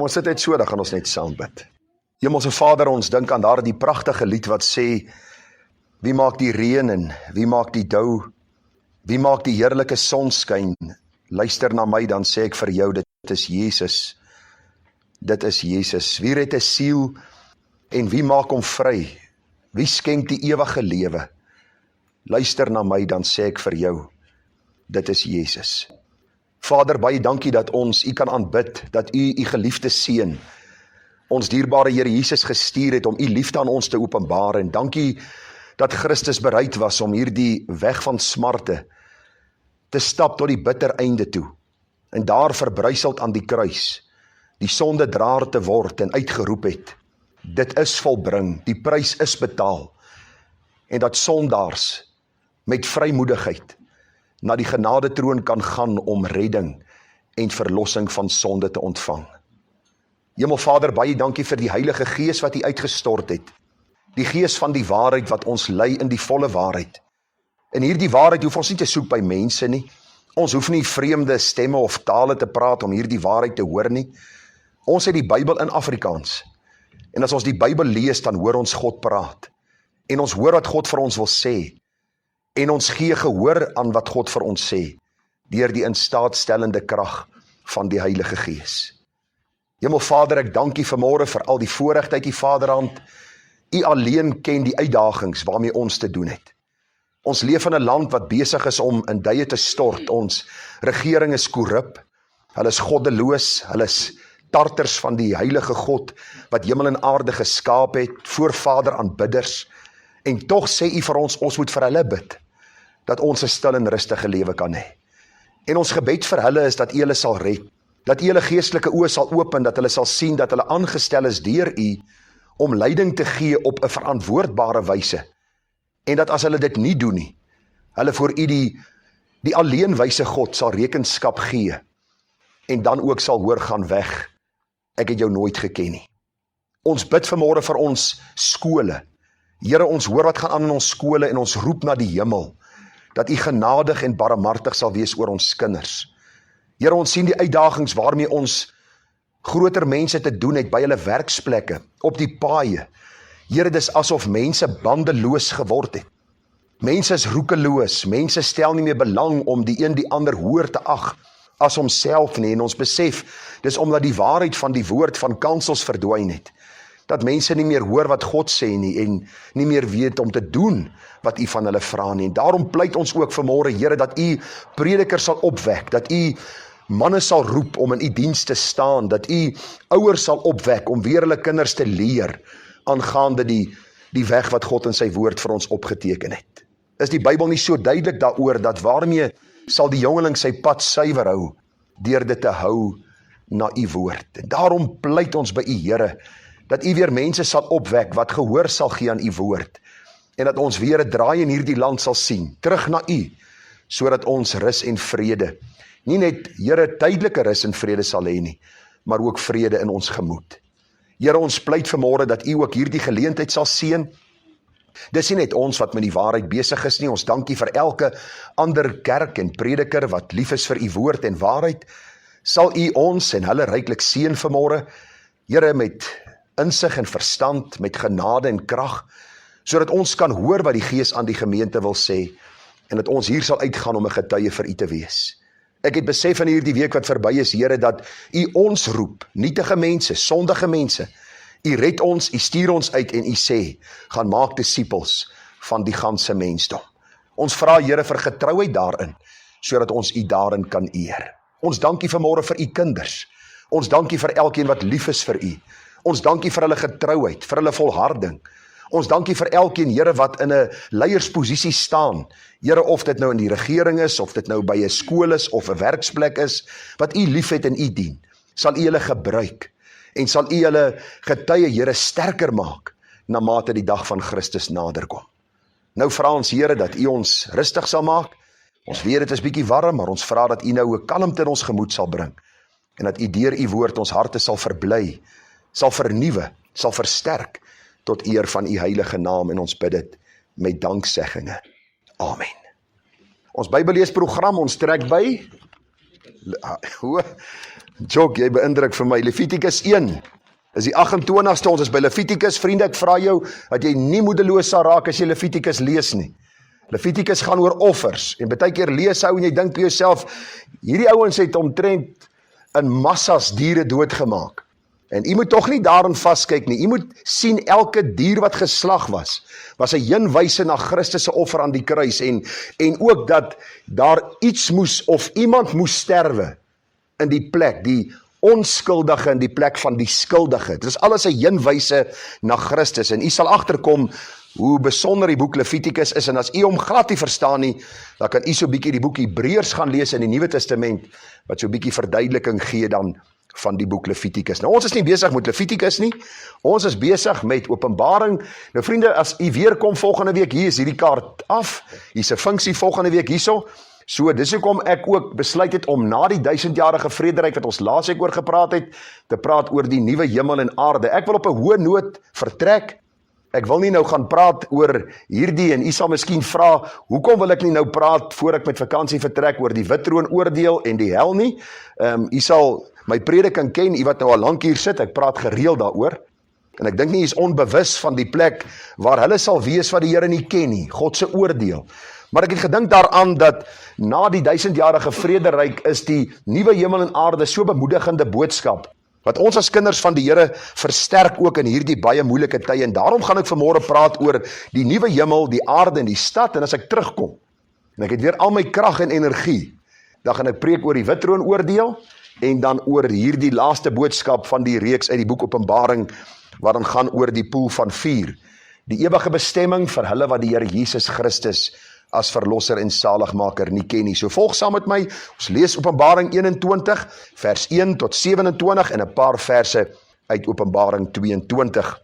Kom ons sit net so, dan gaan ons net saam bid. Hemelse Vader, ons dink aan daardie pragtige lied wat sê, wie maak die reën en wie maak die dou? Wie maak die heerlike sonskyn? Luister na my, dan sê ek vir jou, dit is Jesus. Dit is Jesus. Wie red 'n siel en wie maak hom vry? Wie skenk die ewige lewe? Luister na my, dan sê ek vir jou, dit is Jesus. Vader, baie dankie dat ons U kan aanbid, dat U U geliefde seun, ons dierbare Here Jesus gestuur het om U liefde aan ons te openbaar, en dankie dat Christus bereid was om hierdie weg van smarte te stap tot die bitter einde toe, en daar verbruiseld aan die kruis, die sondedraer te word en uitgeroep het, dit is volbring, die prys is betaal, en dat sondaars met vrymoedigheid na die genadetroon kan gaan om redding en verlossing van sonde te ontvang. Hemelvader, baie dankie vir die Heilige Gees wat U uitgestort het, die Gees van die waarheid wat ons lei in die volle waarheid. En hierdie waarheid hoef ons nie te soek by mense nie, ons hoef nie vreemde stemme of tale te praat om hierdie waarheid te hoor nie. Ons het die Bybel in Afrikaans, en as ons die Bybel lees, dan hoor ons God praat, en ons hoor wat God vir ons wil sê, en ons gee gehoor aan wat God vir ons sê, deur die instaatstellende krag van die Heilige Gees. Hemelvader, ek dank U vanmôre vir al die voorregte uit U Vaderhand. U alleen ken die uitdagings waarmee ons te doen het. Ons leef in 'n land wat besig is om in duie te stort. Ons regering is korrup, hulle is goddeloos, hulle is tarters van die heilige God wat hemel en aarde geskaap het, voorvader aanbidders, en tog sê U vir ons moet vir hulle bid, dat ons 'n stil en rustige lewe kan hê. En ons gebed vir hulle is dat U hulle sal red, dat U hulle geestelike oë sal open, dat hulle sal sien dat hulle aangestel is deur U om leiding te gee op 'n verantwoordbare wyse, en dat as hulle dit nie doen nie, hulle voor U die alleenwyse God sal rekenskap gee, en dan ook sal hoor, gaan weg, ek het jou nooit geken nie. Ons bid vanmôre vir ons skole. Here, ons hoor wat gaan aan in ons skole, en ons roep na die hemel, dat U genadig en barmhartig sal wees oor ons kinders. Here, ons sien die uitdagings waarmee ons groter mense te doen het by hulle werksplekke, op die paaie. Here, dis asof mense bandeloos geword het. Mense is roekeloos, mense stel nie meer belang om die een die ander hoër te ag as homself nie, en ons besef, dis omdat die waarheid van die woord van kansels verdwyn het, dat mense nie meer hoor wat God sê nie, en nie meer weet om te doen wat U van hulle vra nie. En daarom pleit ons ook vanmôre, Here, dat U predikers sal opwek, dat U manne sal roep om in U diens te staan, dat U ouers sal opwek om weer hulle kinders te leer aangaande die weg wat God in sy woord vir ons opgeteken het. Is die Bybel nie so duidelik daaroor, dat waarmee sal die jongeling sy pad suiwer hou, deur dit te hou na U woord. En daarom pleit ons by U, Here, dat U weer mense sal opwek wat gehoor sal gee aan U woord, en dat ons weer 'n draai in hierdie land sal sien, terug na U, sodat ons rus en vrede, nie net, Here, tydelike rus en vrede sal hê nie, maar ook vrede in ons gemoed. Here, ons pleit vanmôre dat U ook hierdie geleentheid sal seën. Dis nie net ons wat met die waarheid besig is nie, ons dankie vir elke ander kerk en prediker wat lief is vir U woord en waarheid. Sal U ons en hulle ryklik seën vanmôre, Here, met insig en verstand, met genade en krag, sodat ons kan hoor wat die Gees aan die gemeente wil sê, en dat ons hier sal uitgaan om 'n getuie vir U te wees. Ek het besef in hierdie week wat verby is, Here, dat U ons roep, nietige mense, sondige mense. U red ons, U stuur ons uit, en U sê, gaan maak disippels van die ganse mensdom. Ons vra, Here, vir getrouheid daarin, sodat ons U daarin kan eer. Ons dankie vanmôre vir U kinders. Ons dankie vir elkeen wat lief is vir U. Ons dankie vir hulle getrouheid, vir hulle volharding. Ons dankie vir elkeen, Here, wat in 'n leiersposisie staan. Here, of dit nou in die regering is, of dit nou by 'n skool is, of 'n werksplek is, wat U liefhet en U dien, sal U hulle gebruik, en sal U hulle getuie, Here, sterker maak, na mate die dag van Christus naderkom. Nou vra ons, Here, dat U ons rustig sal maak. Ons weet dit is bietjie warm, maar ons vra dat U nou 'n kalmte in ons gemoed sal bring, en dat U deur U woord ons harte sal verbly, sal vernuwe, sal versterk, tot eer van U heilige naam, en ons bid dit met danksegginge. Amen. Ons Bybelleesprogram, ons trek by Jok, jy beïndruk vir my. Levitikus 1, is die 28ste, ons is by Levitikus. Vriende, ek vra jou, dat jy nie moedeloos sal raak as jy Levitikus lees nie. Levitikus gaan oor offers, en baie keer lees ou en jy dink by jouself, hierdie ouens het omtrent in massas diere doodgemaak. En jy moet tog nie daarin vaskyk nie, jy moet sien elke dier wat geslag was 'n heenwyse na Christus se offer aan die kruis, en ook dat daar iets moes, of iemand moes sterwe, in die plek, die onskuldige in die plek van die skuldige. Dit is alles 'n heenwyse na Christus, en jy sal agterkom hoe besonder die boek Levitikus is, en as jy hom glad nie verstaan nie, dan kan jy so 'n bietjie die boek Hebreërs gaan lees in die Nuwe Testament, wat so 'n bietjie verduideliking gee dan van die boek Levitikus. Nou, ons is nie besig met Levitikus nie, ons is besig met Openbaring. Nou vriende, as jy weer kom volgende week, hier is hierdie kaart af, hier is 'n funksie volgende week hierso, so dis hoekom ek ook besluit het om na die 1000-jarige vrederyk wat ons laasweek oor gepraat het, te praat oor die nuwe hemel en aarde. Ek wil op 'n hoë noot vertrek. Ek wil nie nou gaan praat oor hierdie, en jy sal miskien vra, hoekom wil ek nie nou praat voor ek met vakansie vertrek oor die wittroon oordeel en die hel nie? Jy sal my prediking ken, jy wat nou al lank hier sit, ek praat gereeld daaroor, en ek dink nie jy is onbewus van die plek waar hulle sal wees wat die Here nie ken nie, God se oordeel. Maar ek het gedink daaraan dat na die 1000-jarige vrederyk is die nuwe hemel en aarde so bemoedigende boodskap, wat ons as kinders van die Here versterk ook in hierdie baie moeilike tye, en daarom gaan ek vanmôre praat oor die nuwe hemel, die aarde en die stad, en as ek terugkom, en ek het weer al my krag en energie, dan gaan ek preek oor die wittroon oordeel, en dan oor hierdie laaste boodskap van die reeks uit die boek Openbaring, wat dan gaan oor die poel van vuur, die ewige bestemming vir hulle wat die Here Jesus Christus as verlosser en saligmaker nie ken nie. So volg saam met my, ons lees Openbaring 21, vers 1 tot 27, en 'n paar verse uit Openbaring 22.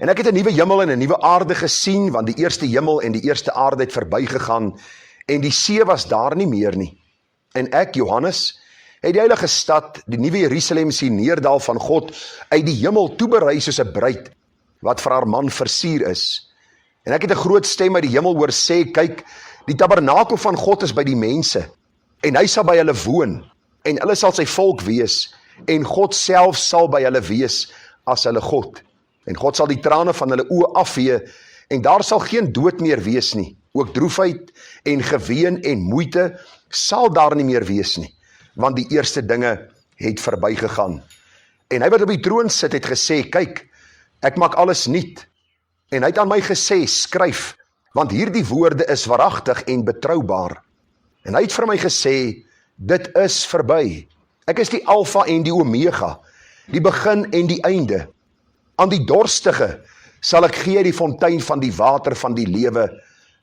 En ek het 'n nuwe hemel en 'n nuwe aarde gesien, want die eerste hemel en die eerste aarde het verbygegaan, en die see was daar nie meer nie. En ek, Johannes, het die heilige stad, die nuwe Jerusalem sien neerdal van God, uit die hemel toeberei soos 'n bruid, wat vir haar man versier is. En ek het 'n groot stem uit die hemel hoor sê, kyk, die tabernakel van God is by die mense, en hy sal by hulle woon, en hulle sal sy volk wees, en God self sal by hulle wees as hulle God. En God sal die trane van hulle oë afvee, en daar sal geen dood meer wees nie. Ook droefheid en geween en moeite sal daar nie meer wees nie, want die eerste dinge het verbygegaan. En hy wat op die troon sit het gesê, kyk, ek maak alles nuut. En hy het aan my gesê, skryf, want hierdie woorde is waaragtig en betroubaar. En hy het vir my gesê, dit is verby. Ek is die Alfa en die Omega, die begin en die einde. Aan die dorstige sal ek gee die fontein van die water van die lewe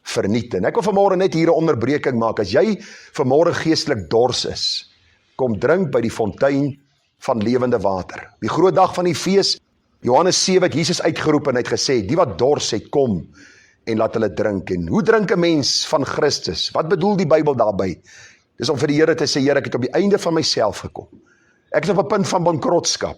verniet. En ek wil vanmôre net hier 'n onderbreking maak. As jy vanmôre geestelik dors is, kom drink by die fontein van lewende water. Die groot dag van die fees, Johannes 7 het Jesus uitgeroep en hy het gesê, die wat dors het, kom en laat hulle drink. En hoe drink 'n mens van Christus? Wat bedoel die Bybel daarby? Dis om vir die Here te sê, Here, ek het op die einde van myself gekom. Ek is op 'n punt van bankrotskap.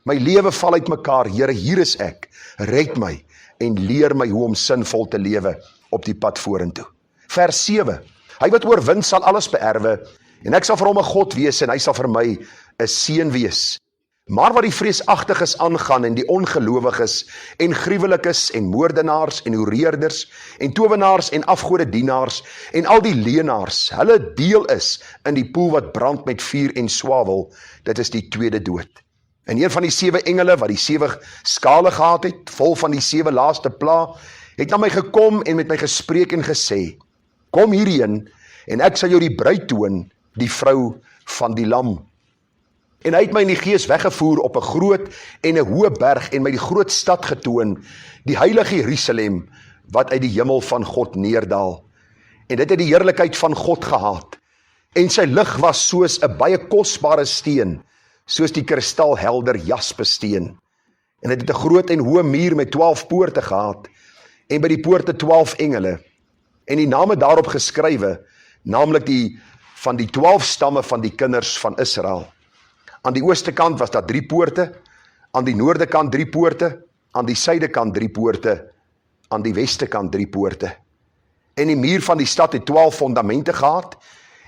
My lewe val uitmekaar. Here, hier is ek. Red my en leer my hoe om sinvol te lewe op die pad vorentoe. Vers 7. Hy wat oorwin sal alles beerwe, en ek sal vir hom 'n God wees, en hy sal vir my 'n seun wees. Maar wat die vreesagtiges aangaan, en die ongelowiges, en gruwelikes, en moordenaars, en hoereerders, en towenaars, en afgodedienaars, en al die leenaars, hulle deel is in die poel wat brand met vuur en swavel, dit is die tweede dood. En een van die 7 engele, wat die 7 skale gehad het, vol van die 7 laaste pla, het na my gekom en met my gespreek en gesê, kom hierheen, en ek sal jou die bruid toon, die vrou van die lam. En hy het my in die gees weggevoer op 'n groot en 'n hoë berg, en my die groot stad getoon, die heilige Jerusalem, wat uit die hemel van God neerdal. En dit het die heerlikheid van God gehad, en sy lig was soos 'n baie kosbare steen, soos die kristalhelder jaspissteen. En dit het 'n groot en hoë muur met 12 poorte gehad, en by die poorte 12 engele, en die name daarop geskrywe, naamlik die van die 12 stamme van die kinders van Israel. Aan die ooste kant was daar 3 poorte, aan die noorde kant 3 poorte, aan die suide kant 3 poorte, aan die weste kant 3 poorte. En die muur van die stad het 12 fondamente gehad,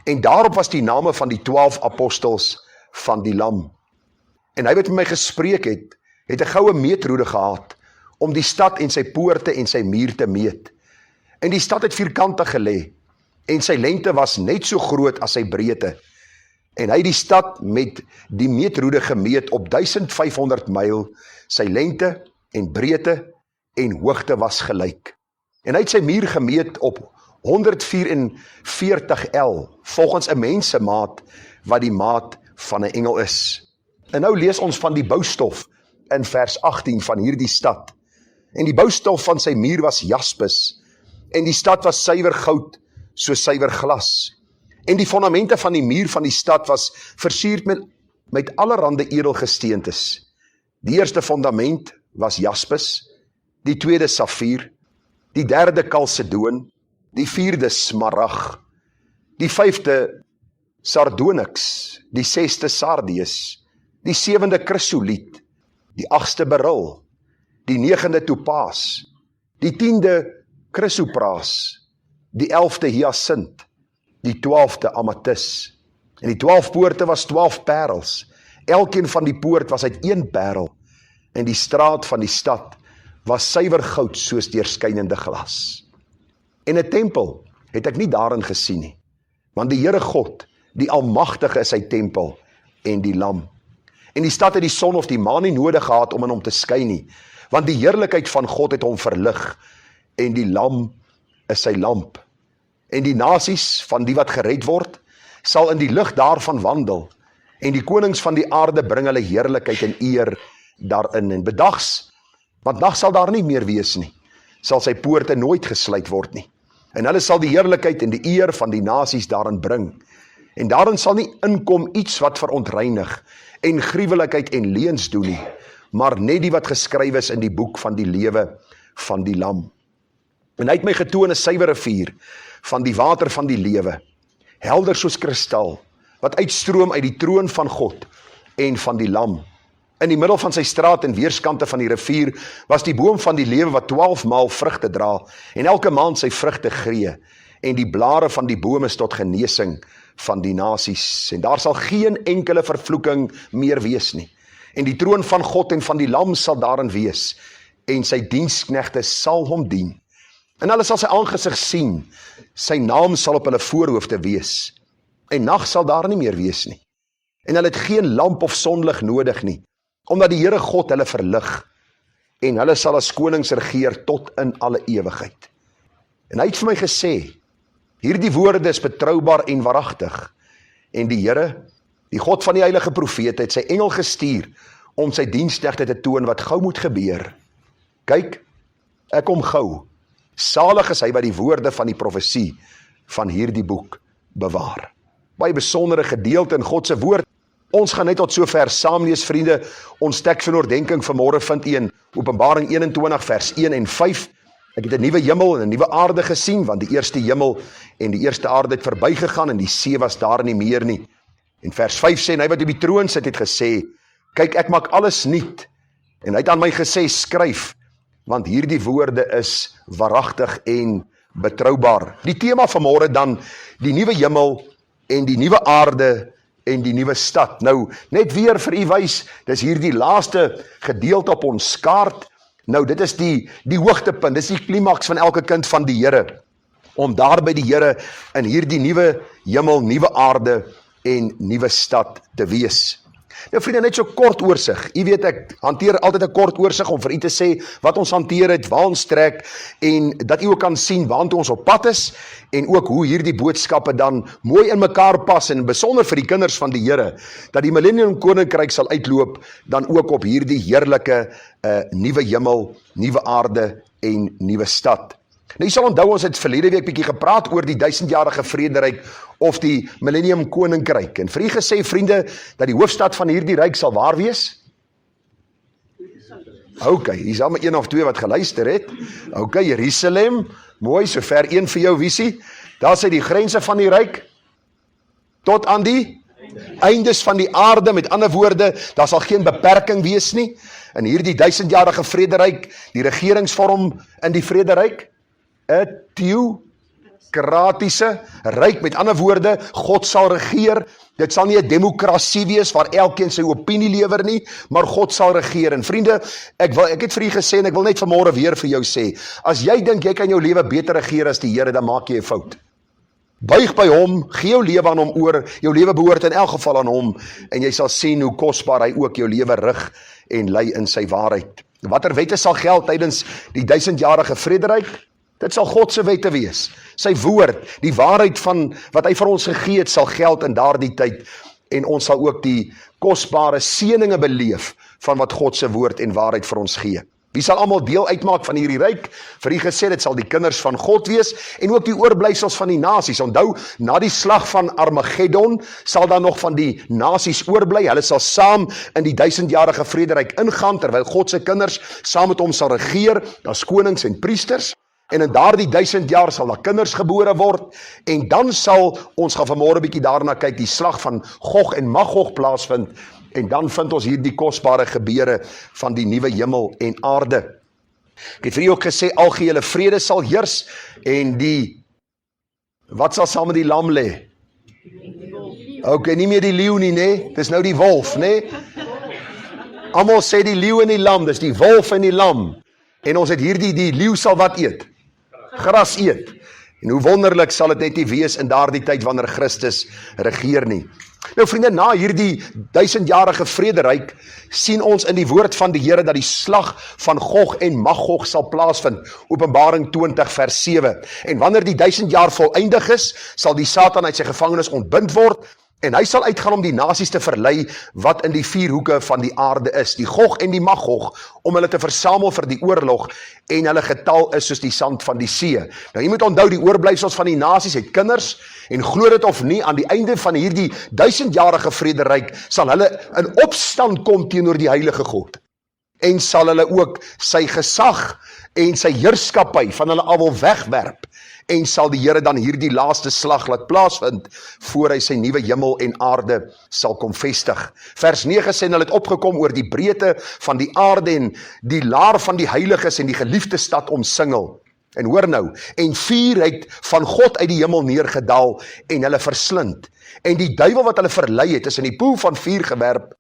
en daarop was die name van die 12 apostels van die lam. En hy wat met my gespreek het 'n goue meetroede gehad, om die stad en sy poorte en sy muur te meet. En die stad het vierkantig gelê, en sy lengte was net so groot as sy breedte. En hy het die stad met die meetroede gemeet op 1500 myl, sy lengte en breedte en hoogte was gelyk. En hy het sy muur gemeet op 144 L, volgens 'n mensemaat, wat die maat van 'n engel is. En nou lees ons van die boustof in vers 18 van hierdie stad. En die boustof van sy muur was jaspis, en die stad was suiwer goud, so suiwer glas. En die fondamente van die muur van die stad was versierd met allerhande edelgesteentes. Die eerste fondament was jaspis, die tweede safier, die derde kalsedoon, die vierde smarag, die vyfde sardonyx, die sesde sardius, die sewende chrysoliet, die agste beryl, die negende topaas, die 10de chrysopraas, die 11de hyasint, die 12de amatis. En die 12 poorte was 12 parels. Elkeen van die poort was uit 1 parel. En die straat van die stad was suiwer goud soos deurskynende glas. En 'n tempel het ek nie daarin gesien nie, want die Here God, die Almagtige, is sy tempel en die Lam. En die stad het die son of die maan nie nodig gehad om in hom te skyn nie, want die heerlikheid van God het hom verlig, en die Lam is sy lamp. En die nasies van die wat gered word, sal in die lig daarvan wandel, en die konings van die aarde bring hulle heerlikheid en eer daarin. En bedags, want nag sal daar nie meer wees nie, sal sy poorte nooit gesluit word nie. En hulle sal die heerlikheid en die eer van die nasies daarin bring. En daarin sal nie inkom iets wat verontreinig, en gruwelikheid en leuns doen nie, maar net die wat geskryf is in die boek van die lewe van die Lam. En hy het my getoon 'n suiwer rivier van die water van die lewe, helder soos kristal, wat uitstroom uit die troon van God en van die Lam. In die middel van sy straat en weerskante van die rivier was die boom van die lewe wat 12 maal vrugte dra, en elke maand sy vrugte gee, en die blare van die boom is tot genesing van die nasies. En daar sal geen enkele vervloeking meer wees nie. En die troon van God en van die Lam sal daarin wees, en sy diensknegte sal hom dien. En hulle sal sy aangesig sien, sy naam sal op hulle voorhoofde wees, en nag sal daar nie meer wees nie. En hulle het geen lamp of sonlig nodig nie, omdat die Here God hulle verlig, en hulle sal as konings regeer tot in alle ewigheid. En hy het vir my gesê, hierdie woorde is betroubaar en waaragtig, en die Here, die God van die heilige profete, het sy engel gestuur, om sy diensknegte te toon wat gou moet gebeur. Kyk, ek kom gou. Salig is hy wat die woorde van die profesie van hierdie boek bewaar. Baie besondere gedeelte in God se woord. Ons gaan net tot sover saam lees, vriende. Ons teks van oordeenking vanmôre vind u in Openbaring 21 vers 1 en 5. Ek het 'n nuwe hemel en 'n nuwe aarde gesien, want die eerste hemel en die eerste aarde het verbygegaan en die see was daar nie meer nie. En vers 5 sê, en hy wat op die troon sit het gesê, kyk, ek maak alles nuut. En hy het aan my gesê, skryf, want hierdie woorde is waaragtig en betroubaar. Die tema vanmôre dan, die nuwe hemel en die nuwe aarde en die nuwe stad. Nou, net weer vir u wys, dis hierdie laaste gedeelte op ons kaart. Nou, dit is die hoogtepunt, dis die klimaks van elke kind van die Here, om daar by die Here in hierdie nuwe hemel, nuwe aarde en nuwe stad te wees. Nou vriende, net so kort oorsig. U weet, ek hanteer altyd 'n kort oorsig om vir u te sê wat ons hanteer het, waar ons trek, en dat u ook kan sien waartoe ons op pad is, en ook hoe hierdie boodskappe dan mooi in mekaar pas, en besonder vir die kinders van die Here, dat die millennium koninkryk sal uitloop, dan ook op hierdie heerlike nuwe hemel, nuwe aarde en nuwe stad. Nou, jy sal onthou, ons het verlede week bietjie gepraat oor die 1000-jarige vrederyk of die millennium koninkryk. En vir u gesê, vriende, dat die hoofstad van hierdie ryk sal waar wees? Ok, hier is al maar 1 of 2 wat geluister het. Ok, Jerusalem, mooi, sover een vir jou visie. Daar sê die grense van die ryk tot aan die eindes van die aarde. Met ander woorde, daar sal geen beperking wees nie. En hierdie 1000-jarige vrederyk, die regeringsvorm in die vrederyk, 'n Demokratiese ryk, met ander woorde, God sal regeer. Dit sal nie 'n demokrasie wees waar elkeen sy opinie lewer nie, maar God sal regeer. En vriende, ek het vir u gesê en ek wil net vanmôre weer vir jou sê, as jy dink jy kan jou lewe beter regeer as die Here, dan maak jy 'n fout. Buig by hom, gee jou lewe aan hom oor, jou lewe behoort in elk geval aan hom, en jy sal sien hoe kosbaar hy ook jou lewe rig en lei in sy waarheid. Watter wette sal geld tydens die 1000-jarige vrederyk? Dit sal God se wette wees. Sy woord, die waarheid van wat hy vir ons gegee het, sal geld in daardie tyd, en ons sal ook die kosbare seëninge beleef van wat God se woord en waarheid vir ons gee. Wie sal almal deel uitmaak van hierdie ryk? Vir u gesê, dit sal die kinders van God wees, en ook die oorblysels van die nasies. Onthou, na die slag van Armageddon, sal daar nog van die nasies oorbly. Hulle sal saam in die 1000-jarige vrederyk ingaan, terwyl God se kinders saam met hom sal regeer, as konings en priesters. En in daardie 1000 jaar sal daar kinders gebore word, en dan sal, ons gaan vanmôre 'n bietjie daarna kyk, die slag van Gog en Magog plaasvind, en dan vind ons hier die kosbare gebeure van die nuwe hemel en aarde. Ek het vir u ook gesê, algehele vrede sal heers, en wat sal saam met die lam lê? Ok, nie meer die leeu nie, nee, dis nou die wolf, nee. Almal sê die leeu en die lam, dis die wolf en die lam. En ons het hierdie, die leeu sal wat eet? Gras eet. En hoe wonderlik sal dit net nie wees in daardie tyd wanneer Christus regeer nie. Nou vriende, na hierdie 1000-jarige vrederyk sien ons in die woord van die Here dat die slag van Gog en Magog sal plaasvind. Openbaring 20 vers 7. En wanneer die 1000 jaar voleindig is, sal die Satan uit sy gevangenis ontbind word, en hy sal uitgaan om die nasies te verlei wat in die 4 hoeke van die aarde is, die Gog en die Magog, om hulle te versamel vir die oorlog, en hulle getal is soos die sand van die see. Nou jy moet onthou, die oorblysels van die nasies het kinders, en glo dit of nie, aan die einde van hierdie 1000-jarige vrederyk sal hulle in opstand kom teenoor die heilige God, en sal hulle ook sy gesag en sy heerskappy van hulle al wil wegwerp, en sal die Here dan hierdie laaste slag laat plaasvind, voor hy sy nuwe hemel en aarde sal kom vestig. Vers 9 sê, hulle het opgekom oor die breedte van die aarde, en die laar van die heiliges en die geliefde stad omsingel. En hoor nou, en vuur het van God uit die hemel neergedaal, en hulle verslind. En die duiwel wat hulle verlei het, is in die poel van vuur gewerp,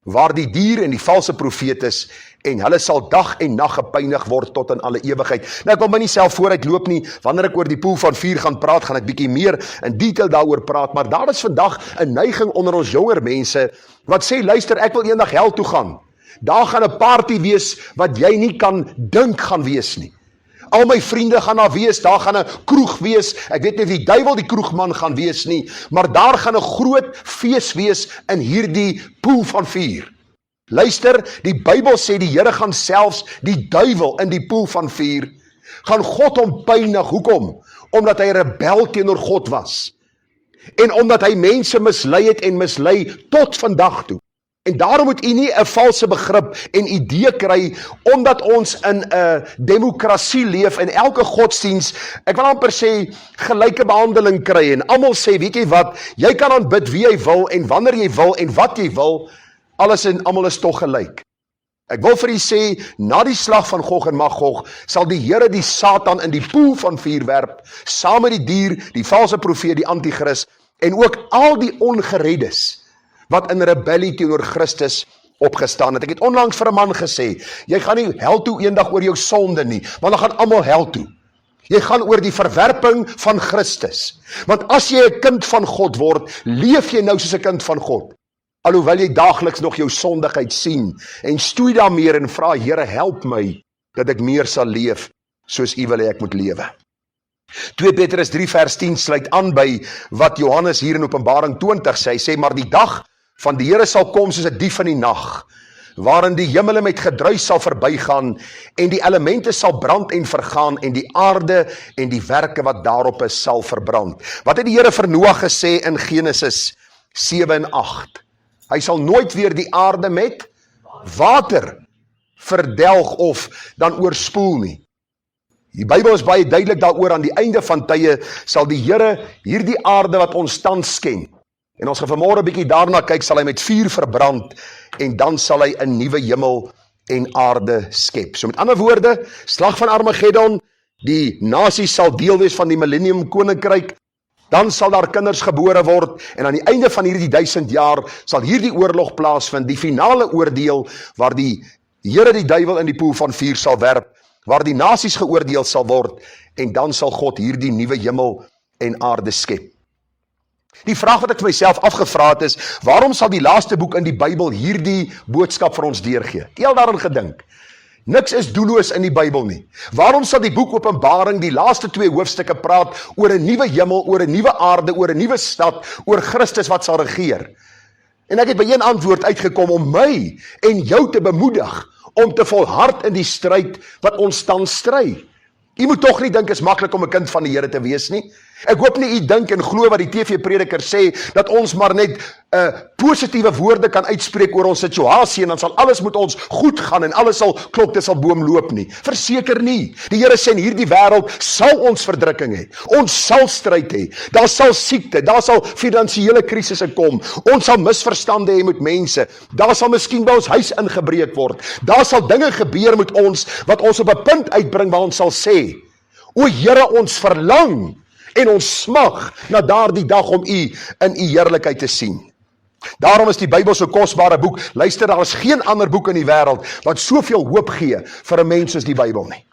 waar die dier en die valse profeet is, en hulle sal dag en nag gepynig word tot in alle ewigheid. Nou ek wil my nie self vooruit loop nie, wanneer ek oor die poel van vuur gaan praat, gaan ek bietjie meer in detail daaroor praat, maar daar is vandag 'n neiging onder ons jonger mense, wat sê, luister, ek wil eendag hel toe gaan. Daar gaan 'n party wees, wat jy nie kan dink gaan wees nie. Al my vriende gaan daar wees, daar gaan 'n kroeg wees, ek weet nie of die duiwel die kroegman gaan wees nie, maar daar gaan 'n groot fees wees in hierdie poel van vuur. Luister, die Bybel sê die Here gaan selfs die duiwel in die poel van vuur, gaan God hom pynig. Hoekom? Omdat hy rebel teenoor God was, en omdat hy mense mislei het en mislei tot vandag toe. En daarom moet u nie 'n valse begrip en idee kry, omdat ons in 'n demokrasie leef, en elke godsdiens, ek wil amper sê, gelyke behandeling kry, en almal sê, weet jy wat, jy kan aanbid wie jy wil, en wanneer jy wil, en wat jy wil, alles en almal is tog gelyk. Ek wil vir u sê, na die slag van Gog en Magog, sal die Here die Satan in die poel van vuur werp, saam met die dier, die valse profeet, die antichrist, en ook al die ongereddes, wat in rebellie teenoor Christus opgestaan het. Ek het onlangs vir 'n man gesê, jy gaan nie hel toe eendag oor jou sonde nie, want dan gaan almal hel toe. Jy gaan oor die verwerping van Christus. Want as jy 'n kind van God word, leef jy nou soos 'n kind van God. Alhoewel jy daagliks nog jou sondigheid sien, en stoei daarmee en vra, Here, help my, dat ek meer sal leef, soos U wil hê ek moet lewe. 2 Petrus 3 vers 10 sluit aan by wat Johannes hier in Openbaring 20 sê. Hy sê, maar die dag van die Here sal kom soos 'n dief in die nag, waarin die hemele met gedruis sal verbygaan, en die elemente sal brand en vergaan, en die aarde en die werke wat daarop is sal verbrand. Wat het die Here vir Noag gesê in Genesis 7 en 8? Hy sal nooit weer die aarde met water verdelg of dan oorspoel nie. Die Bybel is baie duidelik daaroor, aan die einde van tye sal die Here hierdie aarde wat ons tans ken, en ons gaan vanmôre 'n bietjie daarna kyk, sal hy met vuur verbrand, en dan sal hy 'n nuwe hemel en aarde skep. So met ander woorde, slag van Armageddon, Die nasies sal deel wees van die millennium koninkryk. Dan sal daar kinders gebore word en aan die einde van hierdie 1000 jaar sal hierdie oorlog plaasvind, die finale oordeel waar die Here die duiwel in die poel van vuur sal werp, waar die nasies geoordeel sal word en dan sal God hierdie nuwe hemel en aarde skep. Die vraag wat ek vir myself afgevra het is, waarom sal die laaste boek in die Bybel hierdie boodskap vir ons deurgee? Het jy al daaraan gedink? Niks is doelloos in die Bybel nie. Waarom sal die boek Openbaring die laaste 2 hoofstukke praat oor 'n nuwe hemel, oor 'n nuwe aarde, oor 'n nuwe stad, oor Christus wat sal regeer? En ek het by een antwoord uitgekom om my en jou te bemoedig om te volhard in die stryd wat ons tans stry. U moet tog nie dink is maklik om 'n kind van die Here te wees nie. Ek hoop nie u dink en glo wat die TV-prediker sê, dat ons maar net positiewe woorde kan uitspreek oor ons situasie en dan sal alles met ons goed gaan en alles sal klok, dit sal boom loop nie. Verseker nie. Die Here sê in hierdie wêreld sal ons verdrukking hê. Ons sal stryd hê. Daar sal siekte, daar sal finansiële krisisse kom. Ons sal misverstande hê met mense. Daar sal miskien by ons huis ingebreek word. Daar sal dinge gebeur met ons wat ons op 'n punt uitbring waar ons sal sê, o Here, ons verlang en ons smag na daardie dag om u in u heerlikheid te sien. Daarom is die Bybel so kosbare boek. Luister, daar is geen ander boek in die wêreld wat soveel hoop gee vir 'n mens soos die Bybel nie.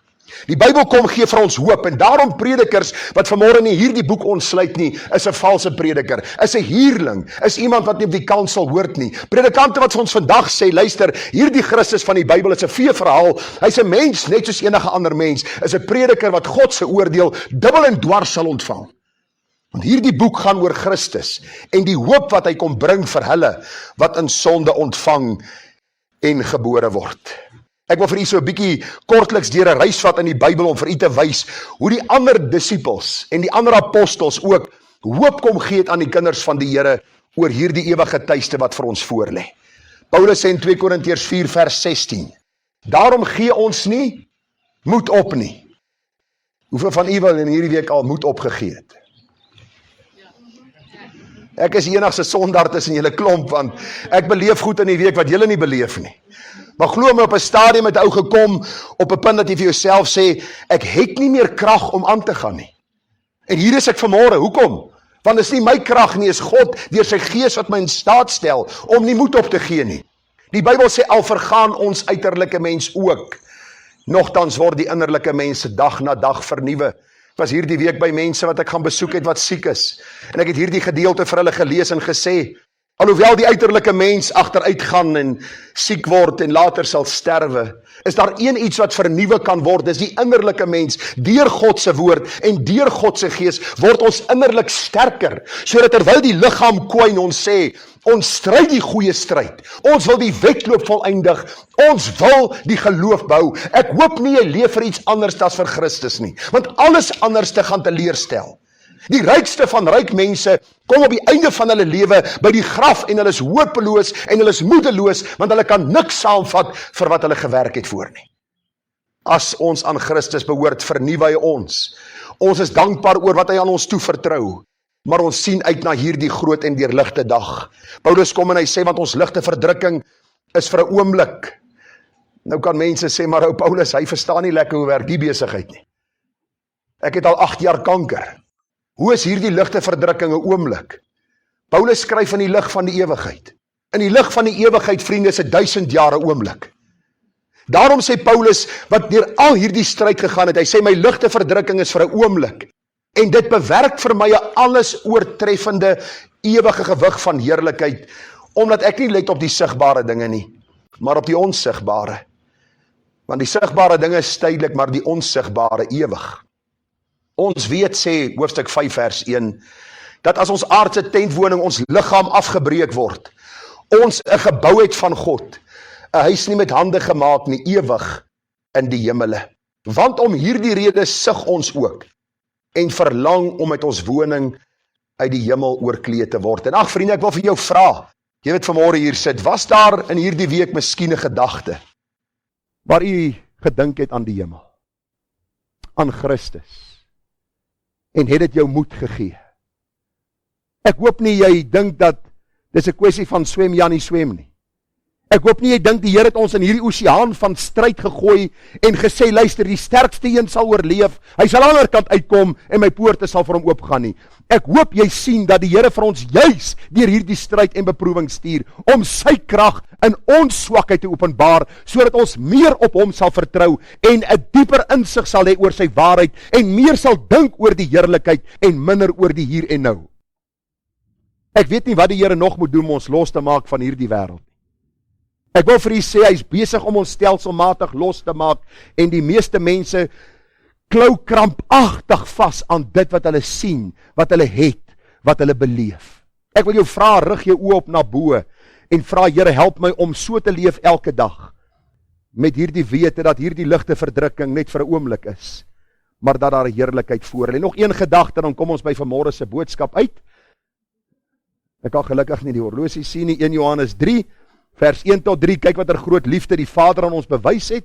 Die Bybel kom gee vir ons hoop en daarom predikers wat vanmôre nie hierdie boek ontsluit nie, is 'n valse prediker, is 'n huurling, is iemand wat nie op die kansel hoort nie. Predikante wat vir ons vandag sê, luister, hierdie Christus van die Bybel is 'n veeverhaal, hy's 'n mens net soos enige ander mens, is 'n prediker wat God se oordeel dubbel en dwars sal ontvang. Want hierdie boek gaan oor Christus en die hoop wat hy kom bring vir hulle wat in sonde ontvang en gebore word. Ek wil vir u so 'n bietjie kortliks deur 'n reis vat in die Bybel om vir u te wys hoe die ander disippels en die ander apostels ook hoop kom gee het aan die kinders van die Here oor hierdie ewige tuiste wat vir ons voorlê. Paulus sê in 2 Korintiërs 4 vers 16, daarom gee ons nie moed op nie. Hoeveel van u wil in hierdie week al moed opgegee het? Ek is die enigste sondaar tussen julle klomp, want ek beleef goed in die week wat julle nie beleef nie. Maar glo my, op 'n stadium het ou gekom op 'n punt dat jy vir jouself sê, ek het nie meer krag om aan te gaan nie. En hier is ek vanmôre, hoekom? Want dit is nie my krag nie, is God deur sy gees wat my in staat stel om nie moed op te gee nie. Die Bybel sê al vergaan ons uiterlike mens ook, nogtans word die innerlike mens dag na dag vernuwe. Ek was hierdie week by mense wat ek gaan besoek het wat siek is. En ek het hierdie gedeelte vir hulle gelees en gesê, alhoewel die uiterlike mens agteruit gaan en siek word en later sal sterwe, is daar iets wat vernuwe kan word, dis die innerlike mens. Deur God se woord en deur God se gees word ons innerlik sterker, sodat terwyl die liggaam kwyn ons sê, ons stryd die goeie stryd, ons wil die wedloop volëindig, ons wil die geloof bou. Ek hoop nie jy leef vir iets anders as vir Christus nie, want alles anders te gaan teleurstel. Die rykste van ryk mense kom op die einde van hulle lewe by die graf en hulle is hopeloos en hulle is moedeloos, want hulle kan niks saamvat vir wat hulle gewerk het voor nie. As ons aan Christus behoort, vernuwe hy ons. Ons is dankbaar oor wat hy aan ons toevertrou, maar ons sien uit na hierdie groot en deurligte dag. Paulus kom en hy sê, want ons ligte verdrukking is vir 'n oomblik. Nou kan mense sê, maar ou Paulus, hy verstaan nie lekker hoe werk die besigheid nie. Ek het al 8 jaar kanker. Hoe is hierdie ligte verdrukking 'n oomblik? Paulus skryf in die lig van die ewigheid. In die lig van die ewigheid, vriende, is 1000 jaar 'n oomblik. Daarom sê Paulus, wat deur al hierdie stryd gegaan het, hy sê my ligte verdrukking is vir 'n oomblik. En dit bewerk vir my 'n alles oortreffende ewige gewig van heerlikheid, omdat ek nie let op die sigbare dinge nie, maar op die onsigbare. Want die sigbare dinge is tydelik, maar die onsigbare ewig. Ons weet, sê hoofstuk 5 vers 1, dat as ons aardse tentwoning, ons liggaam afgebreek word, ons 'n gebou het van God, 'n huis nie met hande gemaak nie, ewig in die hemele. Want om hierdie rede sug ons ook, en verlang om met ons woning uit die hemel oorkleed te word. En ag vriende, ek wil vir jou vra, jy weet vanmôre hier sit, was daar in hierdie week miskien 'n gedagte, waar u gedink het aan die hemel, aan Christus, en het dit jou moed gegee? Ek hoop nie jy dink dat dis 'n kwessie van swem Jannie swem nie. Ek hoop nie jy dink die Here het ons in hierdie oseaan van stryd gegooi en gesê, luister, die sterkste een sal oorleef, hy sal aan die ander kant uitkom en my poorte sal vir hom oopgaan nie. Ek hoop jy sien dat die Here vir ons juis deur hierdie stryd en beproewing stuur, om sy krag in ons swakheid te openbaar, sodat ons meer op hom sal vertrou en 'n dieper insig sal hê oor sy waarheid en meer sal dink oor die heerlikheid en minder oor die hier en nou. Ek weet nie wat die Here nog moet doen om ons los te maak van hierdie wêreld. Ek wil vir u sê, hy is besig om ons stelselmatig los te maak en die meeste mense klou krampagtig vas aan dit wat hulle sien, wat hulle het, wat hulle beleef. Ek wil jou vra, rig jou oë op na bo en vra, Here, help my om so te leef elke dag, met hierdie wete dat hierdie ligte verdrukking net vir 'n oomblik is, maar dat daar 'n heerlikheid voor lê. Nog een gedagte, dan kom ons by vanmôre se boodskap uit. Ek kan gelukkig nie die horlosie sien nie. 1 Johannes 3, vers 1 tot 3, kyk wat 'n groot liefde die Vader aan ons bewys het,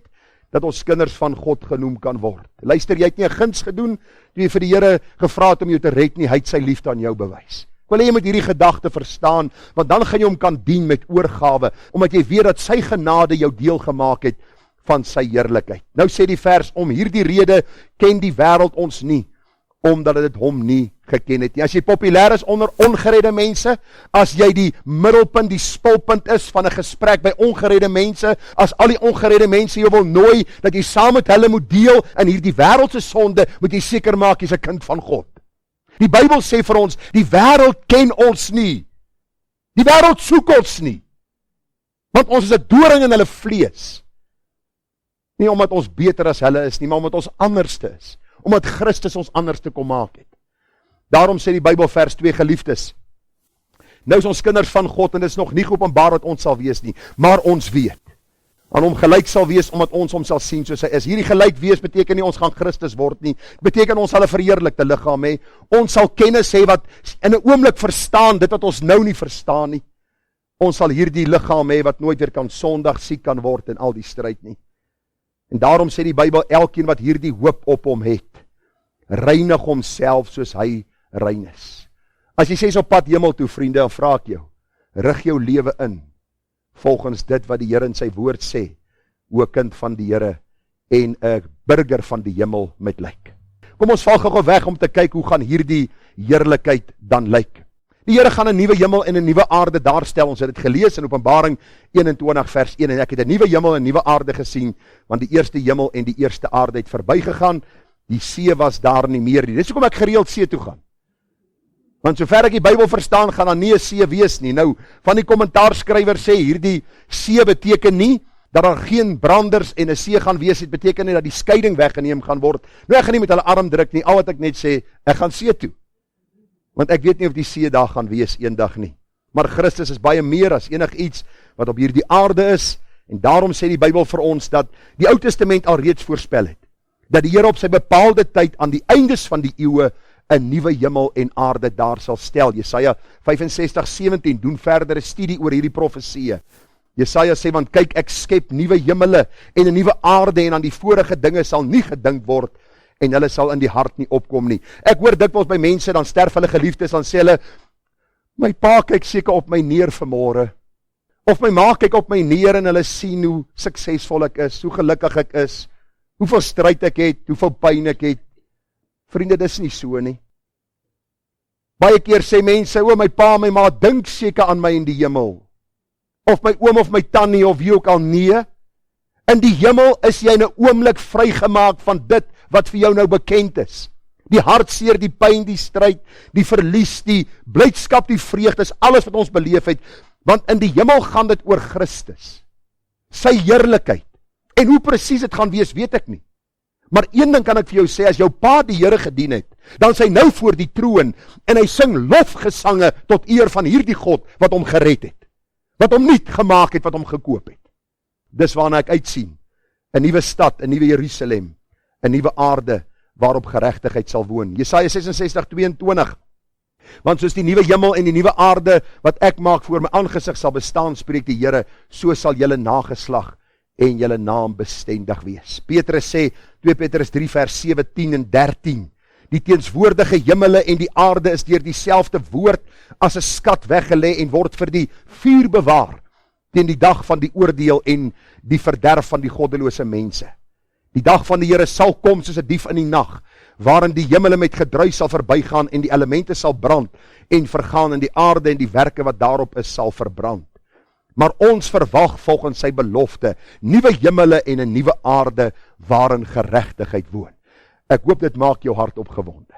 dat ons kinders van God genoem kan word. Luister, jy het nie 'n guns gedoen, toe jy vir die Here gevra het om jou te red nie, hy het sy liefde aan jou bewys. Ek wil hê jy moet hierdie gedagte verstaan, want dan gaan jy hom kan dien met oorgawe, omdat jy weet dat sy genade jou deel gemaak het van sy heerlikheid. Nou sê die vers, om hierdie rede ken die wêreld ons nie, omdat dit hom nie geken het nie. As jy populêr is onder ongeredde mense, as jy die middelpunt, die spulpunt is van 'n gesprek by ongeredde mense, as al die ongeredde mense jou wil nooi, dat jy saam met hulle moet deel in hierdie wêreldse sonde, moet jy seker maak jy's 'n kind van God. Die Bybel sê vir ons, die wêreld ken ons nie. Die wêreld soek ons nie. Want ons is 'n doring in hulle vlees. Nie omdat ons beter as hulle is nie, maar omdat ons anderste is. Omdat Christus ons anders te kom maak het. Daarom sê die Bybel vers 2, geliefdes, nou is ons kinders van God en dit is nog nie geopenbaar wat ons sal wees nie, maar ons weet, aan hom gelyk sal wees omdat ons hom sal sien soos hy is. Hierdie gelyk wees beteken nie ons gaan Christus word nie, beteken ons sal 'n verheerlikte liggaam hê, ons sal kennis hê wat in 'n oomblik verstaan, dit wat ons nou nie verstaan nie. Ons sal hierdie liggaam hê wat nooit weer kan sondig, siek kan word en al die stryd nie. En daarom sê die Bybel, elkeen wat hierdie hoop op hom het, reinig homself soos hy rein is. As jy sê is op pad hemel toe, vriende, dan vra ek jou, rig jou lewe in, volgens dit wat die Here in sy woord sê, o 'n kind van die Here en 'n burger van die hemel met lyk. Kom ons val gou weg om te kyk hoe gaan hierdie heerlikheid dan lyk. Die Here gaan 'n nuwe hemel en 'n nuwe aarde daarstel. Ons het dit gelees in Openbaring 21 vers 1 en ek het 'n nuwe hemel en 'n nuwe aarde gesien, want die eerste hemel en die eerste aarde het verbygegaan. Die see was daar nie meer nie. Dis hoekom ek gereeld see toe gaan. Want sover ek die Bybel verstaan, gaan daar nie 'n see wees nie. Nou, van die kommentaarskrywer sê hierdie see beteken nie dat daar geen branders en 'n see gaan wees, dit beteken nie dat die skeiding weggeneem gaan word. Nou, ek gaan nie met hulle arm druk nie, al wat ek net sê, ek gaan see toe. Want ek weet nie of die see daar gaan wees eendag nie. Maar Christus is baie meer as enigiets wat op hierdie aarde is, en daarom sê die Bybel vir ons dat die Ou Testament al reeds voorspel het, dat die Here op sy bepaalde tyd aan die eindes van die eeue 'n nuwe hemel en aarde daar sal stel. Jesaja 65:17 doen verdere studie oor hierdie profeseë. Jesaja sê, want kyk, ek skep nuwe hemele en 'n nuwe aarde en aan die vorige dinge sal nie gedink word en hulle sal in die hart nie opkom nie. Ek hoor dikwels by mense, dan sterf hulle geliefdes, dan sê hulle, my pa kyk seker op my neer vanmôre, of my ma kyk op my neer en hulle sien hoe suksesvol ek is, hoe gelukkig ek is, hoeveel stryd ek het, hoeveel pyn ek het. Vriende, dis nie so nie. Baie keer sê mense, o, my pa, my ma dink seker aan my in die hemel, of my oom of my tannie of wie ook al. Nee, in die hemel is jy in 'n oomblik vrygemaak van dit wat vir jou nou bekend is. Die hartseer, die pyn, die stryd, die verlies, die blydskap, die vreugde, is alles wat ons beleef het, want in die hemel gaan dit oor Christus, sy heerlikheid. En hoe presies dit gaan wees, weet ek nie. Maar een ding kan ek vir jou sê, as jou pa die Here gedien het, dan is hy nou voor die troon, en hy sing lofgesange tot eer van hierdie God, wat hom gered het, wat hom nuut gemaak het, wat hom gekoop het. Dis waarna ek uitsien, 'n nuwe stad, 'n nuwe Jerusalem, 'n nuwe aarde, waarop geregtigheid sal woon. Jesaja 66:22, want soos die nuwe hemel en die nuwe aarde, wat ek maak voor my aangesig sal bestaan, spreek die Here, so sal julle nageslag en julle naam bestendig wees. Petrus sê, 2 Petrus 3 vers 17 en 13, die teenswoordige hemele en die aarde is deur dieselfde woord as 'n skat weggelê en word vir die vuur bewaar, teen die dag van die oordeel en die verderf van die goddelose mense. Die dag van die Here sal kom soos 'n dief in die nag, waarin die hemele met gedruis sal verbygaan en die elemente sal brand en vergaan en die aarde en die werke wat daarop is sal verbrand. Maar ons verwag volgens sy belofte nuwe hemele en 'n nuwe aarde waarin geregtigheid woon. Ek hoop dit maak jou hart opgewonde.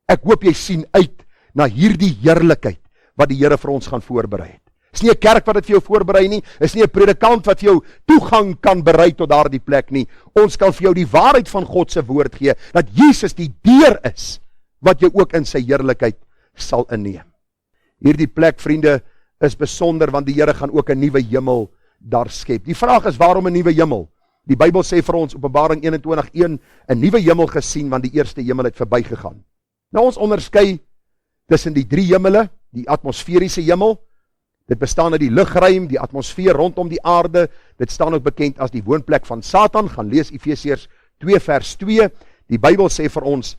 Ek hoop jy sien uit na hierdie heerlikheid wat die Here vir ons gaan voorberei het. Is nie 'n kerk wat dit vir jou voorberei nie, is nie 'n predikant wat vir jou toegang kan berei tot daardie plek nie. Ons kan vir jou die waarheid van God se woord gee, dat Jesus die deur is, wat jou ook in sy heerlikheid sal inneem. Hierdie plek, vriende, is besonder, want die Here gaan ook 'n nuwe hemel daar skep. Die vraag is, waarom 'n nuwe hemel? Die Bybel sê vir ons, Openbaring 21:1, 'n nuwe hemel gesien, want die eerste hemel het verbygegaan. Nou ons onderskei tussen die 3 hemele, die atmosferiese hemel, dit bestaan uit die lugruim, die atmosfeer rondom die aarde, dit staan ook bekend as die woonplek van Satan, gaan lees Efesiërs 2 vers 2, die Bybel sê vir ons,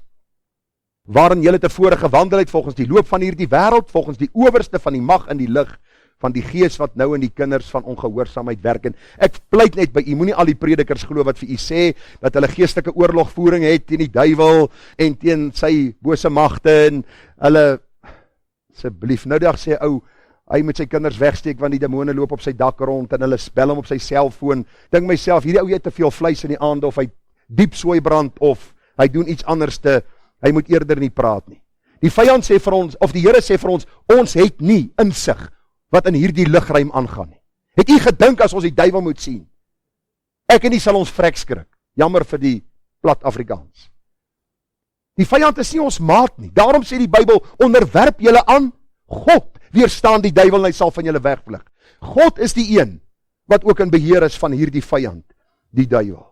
waarin julle tevore gewandel het volgens die loop van hierdie wêreld, volgens die owerste van die mag in die lig, van die gees wat nou in die kinders van ongehoorsaamheid werk. En ek pleit net by u, moenie al die predikers glo wat vir u sê, dat hulle geestelike oorlogvoering het teen die duiwel, en teen sy bose magte, en hulle, asseblief, nou dag sê ou, hy moet sy kinders wegsteek, want die demone loop op sy dak rond, en hulle bel hom op sy selfoon, dink myself, hierdie ou het te veel vleis in die aande, of hy diep sooi brand, of hy doen iets anders hy moet eerder nie praat nie. Die vyand sê vir ons, of die Here sê vir ons het nie insig, wat in hierdie lugruim aangaan nie. Het u gedink as ons die duiwel moet sien? Ek en nie sal ons vrek skrik, jammer vir die plat Afrikaans. Die vyand is nie ons maat nie, daarom sê die Bybel, onderwerp julle aan God, weerstaan die duiwel en hy sal van julle wegvlug. God is die een, wat ook in beheer is van hierdie vyand, die duiwel.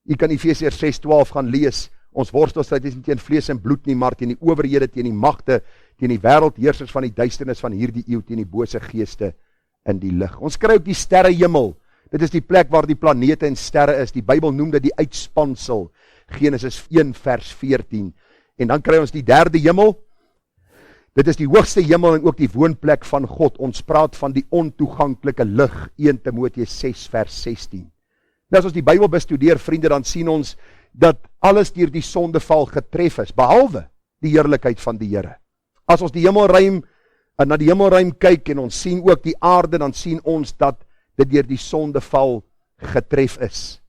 U kan Efesiërs 6:12 gaan lees, ons worstelstryd is nie teen vlees en bloed nie, maar teen die owerhede, teen die magte, teen die wêreldheersers van die duisternis van hierdie eeu, teen die bose geeste in die lig. Ons kry ook die sterrehemel, dit is die plek waar die planete en sterre is, die Bybel noem dit die uitspansel, Genesis 1 vers 14, en dan kry ons die 3de hemel, dit is die hoogste hemel en ook die woonplek van God, ons praat van die ontoeganklike lig, 1 Timoteus 6 vers 16. Nou as ons die Bybel bestudeer, vriende, dan sien ons, dat alles deur die sondeval getref is, behalwe die heerlikheid van die Here. As ons die hemelruim, na die hemelruim kyk en ons sien ook die aarde, dan sien ons dat dit deur die sondeval getref is.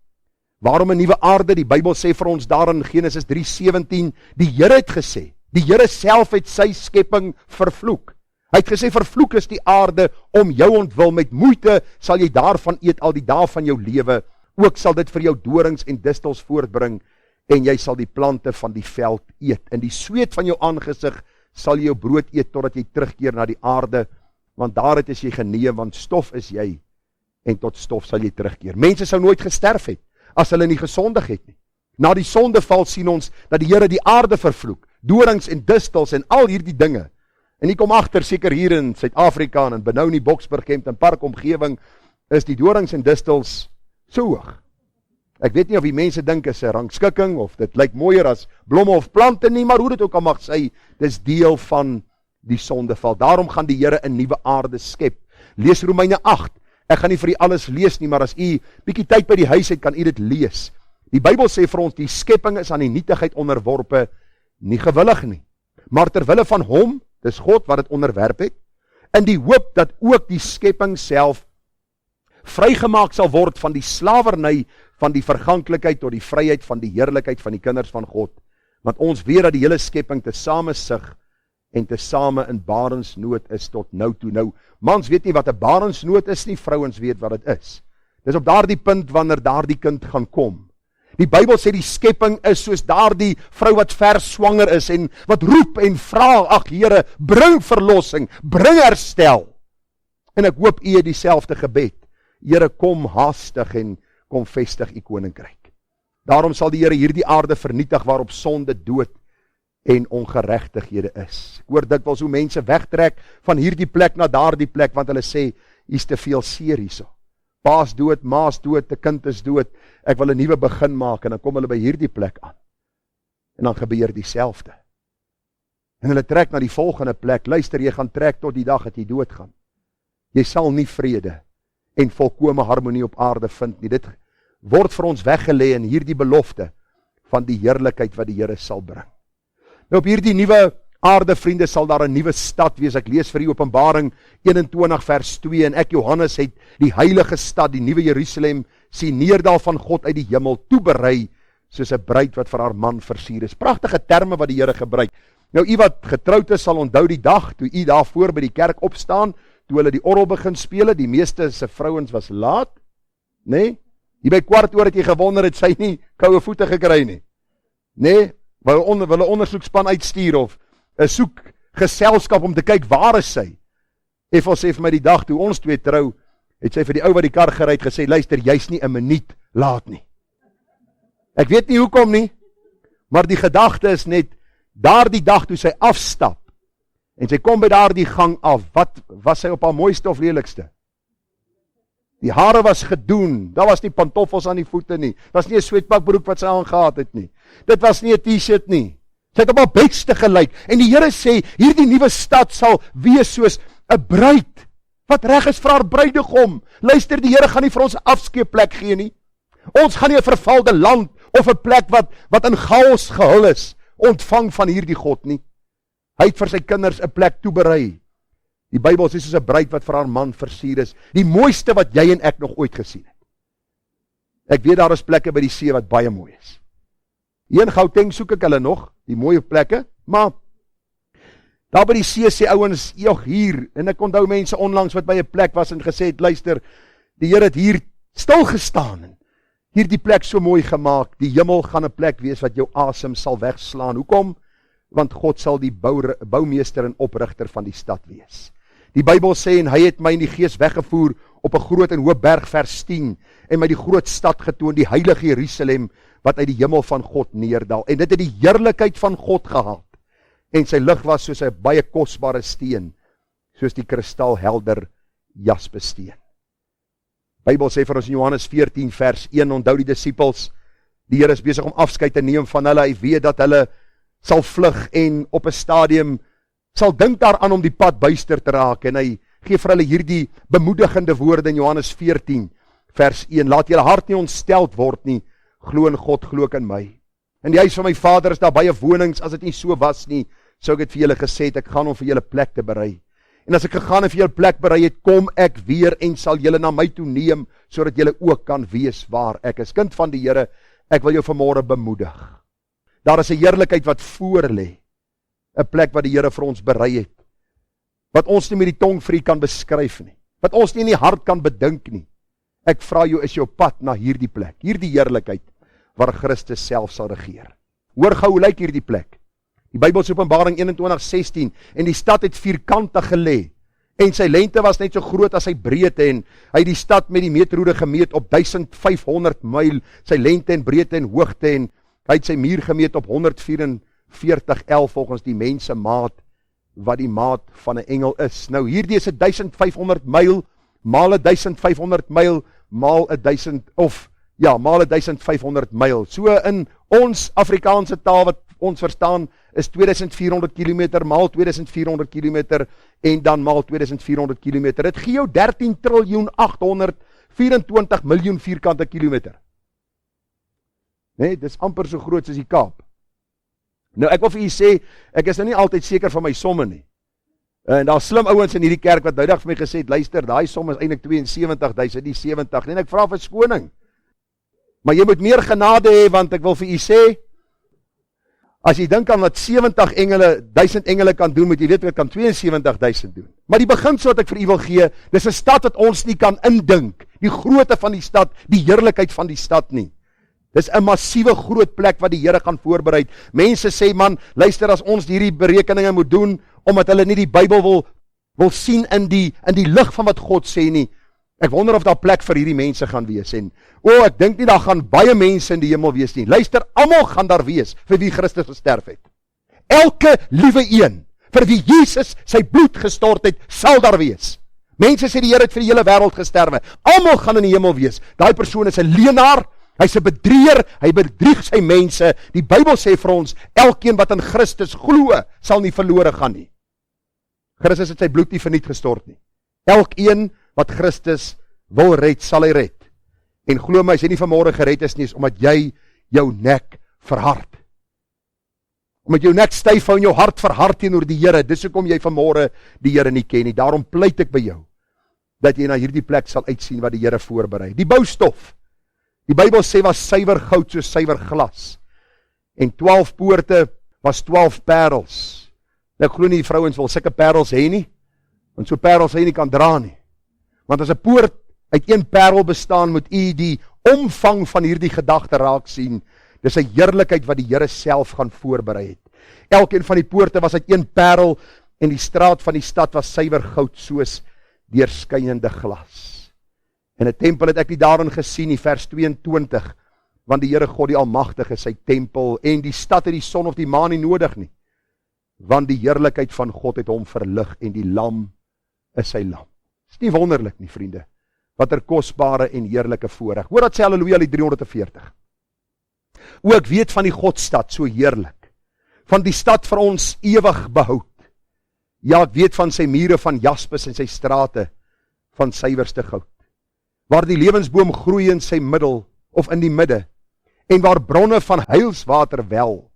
Waarom 'n nuwe aarde? Die Bybel sê vir ons daar in Genesis 3:17, die Here het gesê, die Here self het sy skepping vervloek. Hy het gesê, vervloek is die aarde om jou ontwil, met moeite sal jy daarvan eet al die dae van jou lewe, ook sal dit vir jou dorings en distels voortbring, en jy sal die plante van die veld eet. In die sweet van jou aangesig sal jy jou brood eet, totdat jy terugkeer na die aarde, want daaruit is jy geneem, want stof is jy, en tot stof sal jy terugkeer. Mense sou nooit gesterf het, as hulle nie gesondig het nie. Na die sondeval sien ons, dat die Here die aarde vervloek, dorings en distels en al hierdie dinge. En jy kom agter, seker hier in Suid-Afrika, en in Benoni, Boksburg, Kempton Park omgewing, is die dorings en distels so hoog. Ek weet nie of die mense dink is 'n rangskikking, of dit lyk mooier as blomme of plante nie, maar hoe dit ook al mag sê, dis deel van die sondeval. Daarom gaan die Here 'n nuwe aarde skep. Lees Romeine 8. Ek gaan nie vir u alles lees nie, maar as u bietjie tyd by die huis het, kan u dit lees. Die Bybel sê vir ons, die skepping is aan die nietigheid onderworpe, nie gewillig nie, maar ter wille van hom, dis God wat dit onderwerp het, in die hoop dat ook die skepping self vrygemaak sal word van die slawerny van die verganklikheid tot die vryheid van die heerlikheid van die kinders van God. Want ons weet dat die hele skepping tesame sug en tesame in barensnood is tot nou toe. Nou, mans weet nie wat 'n barensnood is nie, vrouens weet wat dit is. Dis op daardie punt wanneer daardie kind gaan kom. Die Bybel sê die skepping is soos daardie vrou wat vers swanger is en wat roep en vra, ag Here, bring verlossing, bring herstel. En ek hoop u het dieselfde gebed. Here, kom haastig en kom vestig u koninkryk. Daarom sal die Here hierdie aarde vernietig waarop sonde, dood en ongeregtighede is. Ek hoor dikwels hoe mense wegtrek van hierdie plek na daardie plek, want hulle sê, hier's te veel seer hierso. Pa's dood, ma's dood, 'n kind is dood, ek wil 'n nuwe begin maak, en dan kom hulle by hierdie plek aan. En dan gebeur dieselfde. En hulle trek na die volgende plek, luister, jy gaan trek tot die dag dat jy doodgaan. Jy sal nie vrede en volkome harmonie op aarde vind nie. Dit word vir ons weggelê in hierdie belofte van die heerlikheid wat die Here sal bring. Nou op hierdie nuwe aarde, vriende, sal daar 'n nuwe stad wees. Ek lees vir u Openbaring 21 vers 2 en ek Johannes het die heilige stad, die nuwe Jerusalem, sien neerdal van God uit die hemel, toeberei soos 'n bruid wat vir haar man versier is. Pragtige terme wat die Here gebruik. Nou u wat getroud is sal onthou die dag toe u daar voor by die kerk opstaan, toe hulle die orgel begin speel, die meeste se vrouens was laat, nê? Nee? Hier by kwart oor het jy gewonder het sy nie koue voete gekry nie. Nê? Nee? Wil 'n ondersoekspan uitstuur of 'n soek geselskap om te kyk waar is sy. Efel sê vir my die dag toe ons twee trou, het sy vir die ou wat die kar gery het gesê, luister, jy's nie 'n minuut laat nie. Ek weet nie hoekom nie, maar die gedagte is net, daardie dag toe sy afstap, en sy kom by daardie gang af, wat was sy op haar mooiste of lelikste? Die hare was gedoen, daar was nie pantoffels aan die voete nie, was nie 'n sweetpakbroek wat sy aangehad het nie, dit was nie 'n t-shirt nie, sy het op haar beste gelyk, en die Here sê, hierdie nuwe stad sal wees soos 'n bruid, wat reg is vir haar bruidegom. Luister, die Here gaan nie vir ons 'n afskeepplek gee nie, ons gaan nie 'n vervalde land, of 'n plek wat in chaos gehul is, ontvang van hierdie God nie. Hy het vir sy kinders 'n plek toeberei. Die Bybel sê soos 'n bruid wat vir haar man versier is, die mooiste wat jy en ek nog ooit gesien het. Ek weet daar is plekke by die see wat baie mooi is. Hier in Gauteng soek ek hulle nog, die mooie plekke, maar daar by die see sê ouens, joh hier, en ek onthou mense onlangs wat by 'n plek was en gesê het, luister, die Here het hier stil gestaan en hier die plek so mooi gemaak, die hemel gaan 'n plek wees wat jou asem sal wegslaan. Hoekom? Want God sal die boumeester en oprigter van die stad wees. Die Bybel sê, en hy het my in die gees weggevoer op 'n groot en hoë berg vers 10, en my die groot stad getoon, die heilige Jerusalem, wat uit die hemel van God neerdal, en dit het die heerlikheid van God gehad, en sy lig was soos 'n baie kosbare steen, soos die kristalhelder jaspissteen. Bybel sê vir ons in Johannes 14 vers 1, onthou die disippels, die Here is besig om afskeid te neem van hulle, hy weet dat hulle sal vlug en op 'n stadium sal dink daaraan om die pad buister te raak, en hy gee vir hulle hierdie bemoedigende woorde in Johannes 14 vers 1, laat julle hart nie ontsteld word nie, glo in God, glo ook in my. In die huis van my Vader is daar baie wonings, as dit nie so was nie, sou ek het vir julle gesê het, ek gaan om vir julle plek te berei. En as ek gegaan en vir julle plek berei het, kom ek weer en sal julle na my toe neem, sodat julle ook kan wees waar ek is. Kind van die Here, ek wil jou vanmôre bemoedig. Daar is 'n heerlikheid wat voor lê, 'n plek wat die Here vir ons berei het, wat ons nie met die tong vir u kan beskryf nie, wat ons nie in die hart kan bedink nie. Ek vra jou, is jou pad na hierdie plek, hierdie heerlikheid, waar Christus self sal regeer. Hoor gou, hoe lyk hierdie plek? Die Bybel sê Openbaring 21:16, en die stad het vierkantig gelê, en sy lengte was net so groot as sy breedte, en hy het die stad met die meetroede gemeet op 1500 myl, sy lengte en breedte en hoogte, en hy het sy muur gemeet op 144 el volgens die mense maat, wat die maat van 'n engel is. Nou hierdie is 1500 myl, maal 1500 myl, maal 1500 myl. So in ons Afrikaanse taal wat ons verstaan, is 2400 km, maal 2400 km, en dan maal 2400 km. Dit gee jou 13.824 miljoen vierkante kilometer. Nee, dis amper so groot soos die Kaap. Nou ek wil vir u sê, ek is nou nie altyd seker van my somme nie. En daar slim ouens in hierdie kerk wat nou dag vir my gesê het, luister, daai som is eintlik 72.000, nie 70 nie, en ek vra verskoning. Maar jy moet meer genade hê, want ek wil vir u sê, as jy dink aan wat 70.000 engele kan doen, moet jy weet wat kan 72.000 doen. Maar die beginsel wat ek vir u wil gee, dis 'n stad wat ons nie kan indink, die grootte van die stad, die heerlikheid van die stad nie. Dis 'n massiewe groot plek wat die Here gaan voorberei. Mense sê, man, luister, as ons hierdie berekeninge moet doen, omdat hulle nie die Bybel wil sien in die lig van wat God sê nie. Ek wonder of daar plek vir hierdie mense gaan wees. En ek dink nie daar gaan baie mense in die hemel wees nie. Luister, almal gaan daar wees vir wie Christus gesterf het. Elke liewe een vir wie Jesus sy bloed gestort het, sal daar wees. Mense sê die Here het vir die hele wêreld gesterwe. Almal gaan in die hemel wees. Daai persoon is 'n leienaar. Hy's 'n bedrieger, hy bedrieg sy mense. Die Bybel sê vir ons, elkeen wat in Christus glo, sal nie verlore gaan nie. Christus het sy bloed nie verniet gestort nie. Elkeen wat Christus wil red, sal hy red. En glo my, as jy nie vanmôre gered is nie, is omdat jy jou nek verhard. Omdat jou nek styf hou en jou hart verhard teenoor die Here, dis hoekom jy vanmôre die Here nie ken nie. Daarom pleit ek by jou, dat jy na hierdie plek sal uitsien wat die Here voorberei. Die boustof, die Bybel sê was suiwer goud soos suiwer glas. En 12 poorte was 12 parels. Ek glo nie die vrouens wil sulke parels hê nie, want so parels hy nie kan dra nie. Want as 'n poort uit een parel bestaan, moet u die omvang van hierdie gedagte raak sien. Dis 'n heerlikheid wat die Here self gaan voorberei het. Elkeen van die poorte was uit een parel en die straat van die stad was suiwer goud soos deurskynende glas. En 'n tempel het ek nie daarin gesien nie, vers 22, want die Here God die Almagtige is sy tempel en die stad het die son of die maan nie nodig nie, want die heerlikheid van God het hom verlig en die lam is sy lam. Is nie wonderlik nie, vriende, wat 'n kosbare en heerlike voorreg. Hoor dat sê halleluja die 340. O, ek weet van die Godstad, so heerlik, van die stad vir ons ewig behoud. Ja, ek weet van sy mure van jaspis en sy strate van suiwerste goud, waar die lewensboom groei in sy middel, of in die midde, en waar bronne van heilswater wel,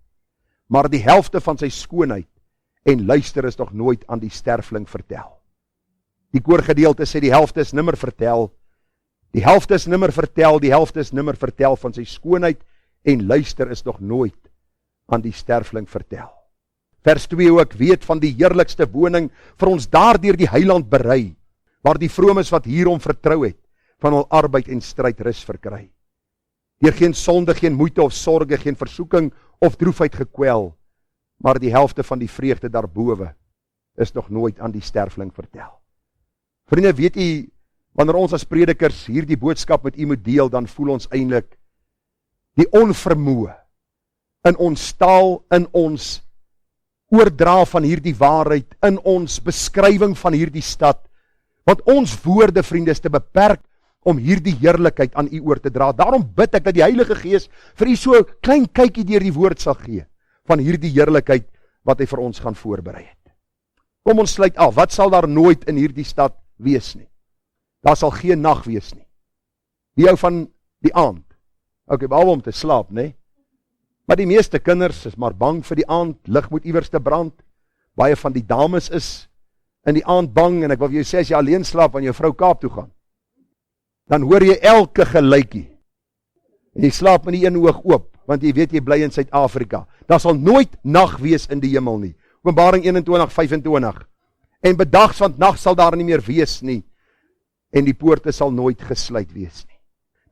maar die helfte van sy skoonheid en luister is nog nooit aan die sterfling vertel. Die koorgedeelte sê die helfte is nimmer vertel, die helfte is nimmer vertel, die helfte is nimmer vertel van sy skoonheid en luister is nog nooit aan die sterfling vertel. Vers 2 ook, weet van die heerlikste woning vir ons daardeur die heiland berei, waar die vromes wat hierom vertrou het, van hul arbeid en stryd rus verkry. Deur geen sonde, geen moeite of sorge, geen versoeking of droefheid gekwel, maar die helfte van die vreugde daarbowe is nog nooit aan die sterfling vertel. Vriende, weet u, wanneer ons as predikers hierdie boodskap met u moet deel, dan voel ons eintlik die onvermoë in ons taal, in ons oordra van hierdie waarheid, in ons beskrywing van hierdie stad, want ons woorde, vriende, is te beperk om hierdie heerlikheid aan u oor te dra. Daarom bid ek dat die Heilige Gees vir u so klein kykie deur die woord sal gee, van hierdie heerlikheid wat hy vir ons gaan voorberei het. Kom ons sluit af, wat sal daar nooit in hierdie stad wees nie? Daar sal geen nag wees nie. Die hou van die aand. Ok, behalwe om te slaap, nee? Maar die meeste kinders is maar bang vir die aand, lig moet iewers te brand. Baie van die dames is in die aand bang, en ek wil vir jou sê, as jy alleen slaap, en jou vrou Kaap toe gaan, dan hoor jy elke geluikie. En jy slaap met die een oog oop, want jy weet jy bly in Suid-Afrika. Daar sal nooit nag wees in die hemel nie. Openbaring 21:25. En bedags want nag sal daar nie meer wees nie, en die poorte sal nooit gesluit wees nie.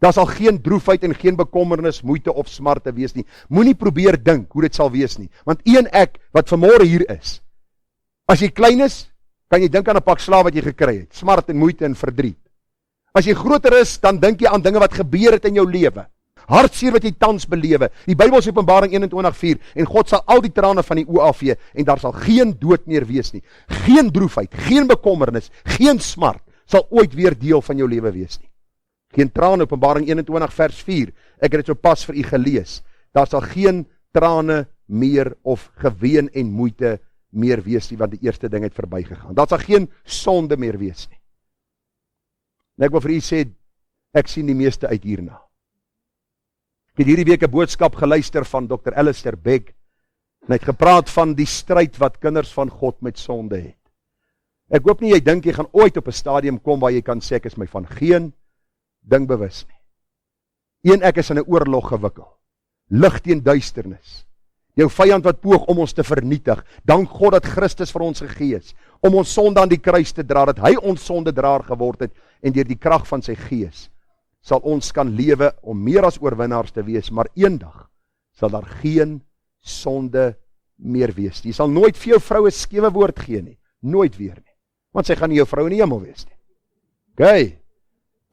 Daar sal geen droefheid en geen bekommernis, moeite of smarte wees nie. Moenie probeer dink hoe dit sal wees nie, want een ek wat vanmôre hier is, as jy klein is, kan jy dink aan 'n pak slaap wat jy gekry het, smart en moeite en verdriet. As jy groter is, dan dink jy aan dinge wat gebeur het in jou lewe, hartseer wat jy tans belewe. Die Bybel sê Openbaring 21:4, en God sal al die trane van die oë afvee, en daar sal geen dood meer wees nie, geen droefheid, geen bekommernis, geen smart, sal ooit weer deel van jou lewe wees nie. Geen trane, Openbaring 21:4, ek het dit so pas vir u gelees, daar sal geen trane meer of geween en moeite meer wees nie, want die eerste ding het verbygegaan. Daar sal geen sonde meer wees nie. En ek wil vir u sê, ek sien die meeste uit hierna. Ek het hierdie week 'n boodskap geluister van Dr. Alistair Begg, en hy het gepraat van die stryd wat kinders van God met sonde het. Ek hoop nie jy dink jy gaan ooit op 'n stadium kom waar jy kan sê ek is my van geen ding bewus nie. Ek is in 'n oorlog gewikkel. Lig teen duisternis. Jou vyand wat poog om ons te vernietig. Dank God dat Christus vir ons gegee is om ons sonde aan die kruis te dra, dat hy ons sondedraer geword het, en deur die krag van sy gees sal ons kan lewe om meer as oorwinnaars te wees, maar eendag sal daar geen sonde meer wees nie. Jy sal nooit vir jou vrou 'n skewe woord gee nie, nooit weer nie, want sy gaan nie jou vrou in die hemel wees nie. Okay.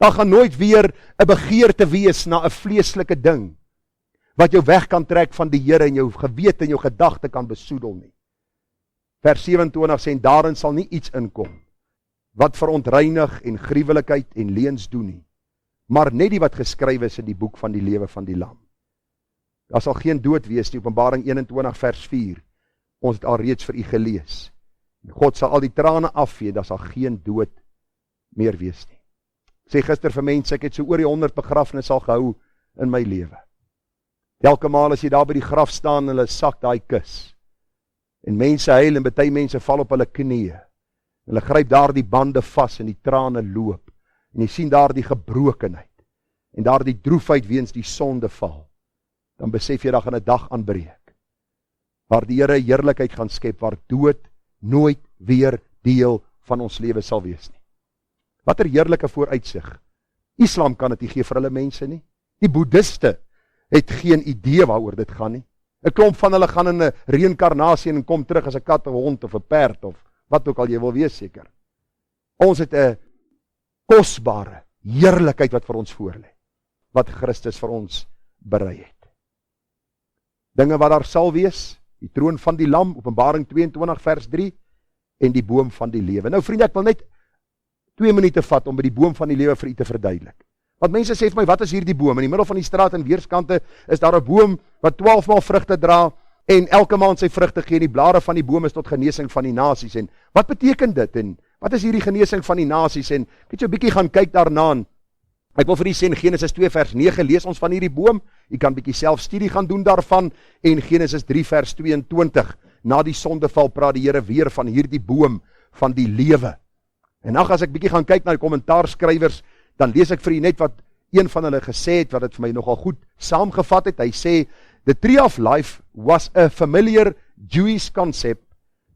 Daar gaan nooit weer 'n begeerte wees na 'n vleeslike ding wat jou weg kan trek van die Here en jou gewete en jou gedagte kan besoedel nie. Vers 27 sê, en daarin sal nie iets inkom wat verontreinig en gruwelikheid en leuns doen nie, maar net die wat geskryf is in die boek van die lewe van die Lam. Daar sal geen dood wees nie, Openbaring 21 vers 4. Ons het al reeds vir u gelees. God sal al die trane afvee, daar sal geen dood meer wees nie. Sê gister vir mense, ek het so oor die 100 begrafnisse al gehou in my lewe. Elke maal as jy daar by die graf staan, hulle sak daai kus. En mense huil en baie mense val op hulle knieë. Hulle gryp daar die bande vas en die trane loop. En jy sien daar die gebrokenheid. En daar die droefheid weens die sondeval. Dan besef jy dat gaan 'n dag aanbreek. Waar die Here heerlikheid gaan skep, waar dood nooit weer deel van ons lewe sal wees nie. Watter heerlike vooruitsig. Islam kan dit nie gee vir hulle mense nie. Die boeddhiste het geen idee waaroor dit gaan nie. 'n Klomp van hulle gaan in 'n reïnkarnasie en kom terug as 'n kat of 'n hond of 'n perd of wat ook al jy wil wees seker. Ons het 'n kosbare heerlikheid wat vir ons voorlê. Wat Christus vir ons berei het. Dinge wat daar sal wees, die troon van die lam, Openbaring 22 vers 3 en die boom van die lewe. Nou vriende, ek wil net 2 minute vat om by die boom van die lewe vir u te verduidelik. Want mense sê vir my, wat is hier die boom? In die middel van die straat en weerskante is daar 'n boom wat 12 maal vrugte dra en elke maand sy vrugte gee en die blare van die boom is tot genesing van die nasies. En wat beteken dit? En wat is hierdie genesing van die nasies? En ek het so 'n bietjie gaan kyk daarna. Ek wil vir u sê in Genesis 2 vers 9 lees ons van hierdie boom. U kan bietjie self studie gaan doen daarvan en Genesis 3 vers 22. Na die sondeval praat die Here weer van hierdie boom van die lewe. En nou as ek bietjie gaan kyk na die kommentaarskrywers, dan lees ek vir u net wat een van hulle gesê het, wat dit vir my nogal goed saamgevat het. Hy sê, the tree of life was a familiar Jewish concept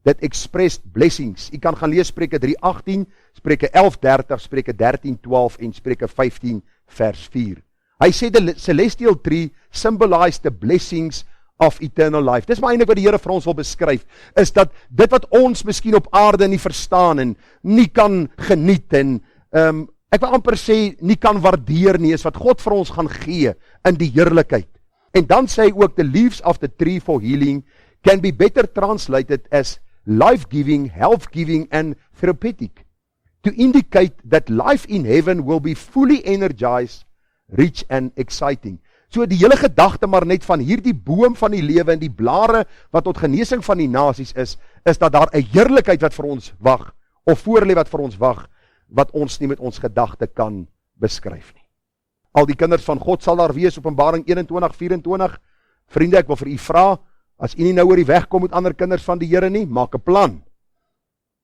that expressed blessings. U kan gaan lees Spreuke 3:18, Spreuke 11:30, Spreuke 13:12 en Spreuke 15 vers 4. Hy sê the celestial tree symbolized the blessings of eternal life. Dis maar eintlik wat die Here vir ons wil beskryf, is dat dit wat ons miskien op aarde nie verstaan en nie kan geniet en ek wil amper sê nie kan waardeer nie, is wat God vir ons gaan gee in die heerlikheid. En dan sê hy ook the leaves of the tree for healing can be better translated as life-giving, health-giving and therapeutic, to indicate that life in heaven will be fully energized, rich and exciting. So die hele gedagte maar net van hierdie boom van die lewe en die blare wat tot genesing van die nasies is dat daar 'n heerlikheid wat vir ons wag, of voorlê wat vir ons wag, wat ons nie met ons gedagte kan beskryf nie. Al die kinders van God sal daar wees, Openbaring 21:24. Vriende, ek wil vir u vra, as u nie nou oor die weg kom met ander kinders van die Here nie, maak 'n plan.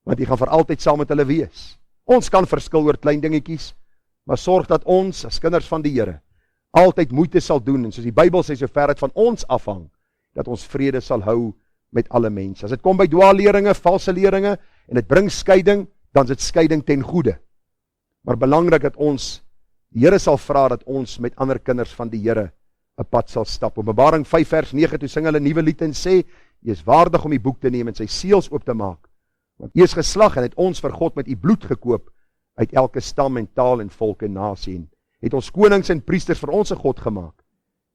Want u gaan vir altyd saam met hulle wees. Ons kan verskil oor klein dingetjies, maar sorg dat ons as kinders van die Here altyd moeite sal doen, en soos die Bybel sê, so ver dit van ons afhang, dat ons vrede sal hou met alle mense. As dit kom by dwaalleringe, valse leringe, en dit bring skeiding, dan is dit skeiding ten goeie. Maar belangrik dat ons, die Here sal vra dat ons met ander kinders van die Here 'n pad sal stap. Openbaring 5 vers 9, toe sing hulle 'n nuwe lied en sê, jy is waardig om die boek te neem en sy seels oop te maak. Want u is geslag en het ons vir God met u bloed gekoop, uit elke stam en taal en volk en nasie, en het ons konings en priesters vir ons 'n God gemaak,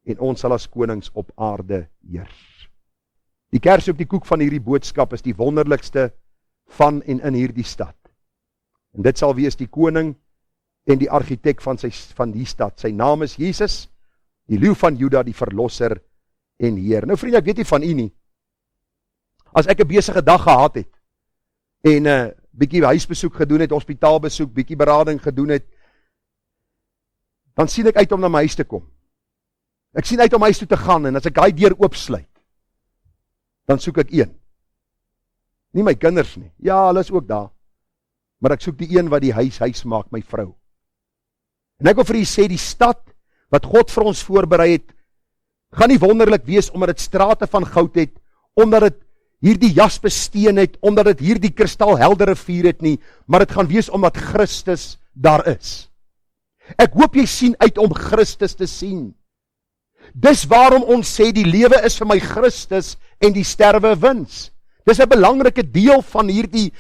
en ons sal as konings op aarde heers. Die kers op die koek van hierdie boodskap is die wonderlikste van en in hierdie stad. En dit sal wees die koning en die argitek van die stad. Sy naam is Jesus, die leeu van Juda, die verlosser en Heer. Nou vriende, ek weet nie van u nie. As ek 'n besige dag gehad het en bietjie huisbesoek gedoen het, hospitaalbesoek, bietjie berading gedoen het, dan sien ek uit om na my huis te kom. Ek sien uit om huis toe te gaan, en as ek daai deur oopsluit, dan soek ek een. Nie my kinders nie. Ja, hulle is ook daar. Maar ek soek die een wat die huis maak, my vrou. En ek wil vir u sê, die stad wat God vir ons voorberei het, gaan nie wonderlik wees omdat dit strate van goud het, omdat dit hierdie jaspissteen het, omdat dit hierdie kristalhelder rivier het nie, maar dit gaan wees omdat Christus daar is. Ek hoop jy sien uit om Christus te sien. Dis waarom ons sê die lewe is vir my Christus en die sterwe wins. Dis 'n belangrike deel van hierdie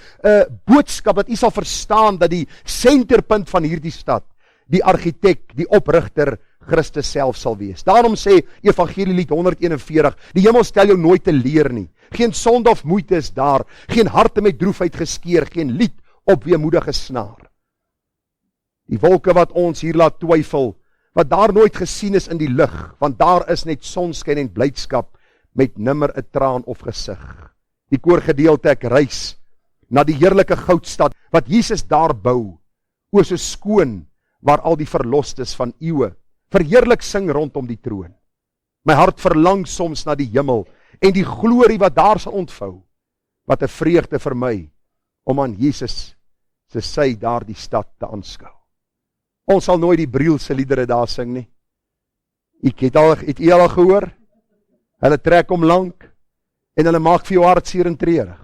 boodskap, dat u sal verstaan dat die senterpunt van hierdie stad, die argitek, die oprigter, Christus self sal wees. Daarom sê Evangelielied 141, die hemel stel jou nooit te leer nie. Geen sonde of moeite is daar, geen harte met droefheid geskeer, geen lied op weemoedige snaar. Die wolke wat ons hier laat twyfel, wat daar nooit gesien is in die lig, want daar is net sonskyn en blydskap, met nimmer 'n traan of gesig. Die koorgedeelte, ek reis na die heerlike goudstad, wat Jesus daar bou, o so skoon, waar al die verlostes van eeue verheerlik sing rondom die troon. My hart verlang soms na die hemel en die glorie wat daar sal ontvou. Wat 'n vreugde vir my om aan Jesus se sy daar die stad te aanskou. Ons sal nooit die Brielse liedere daar sing nie. Het u al gehoor? Hulle trek hom lank en hulle maak vir jou hartseer en treurig.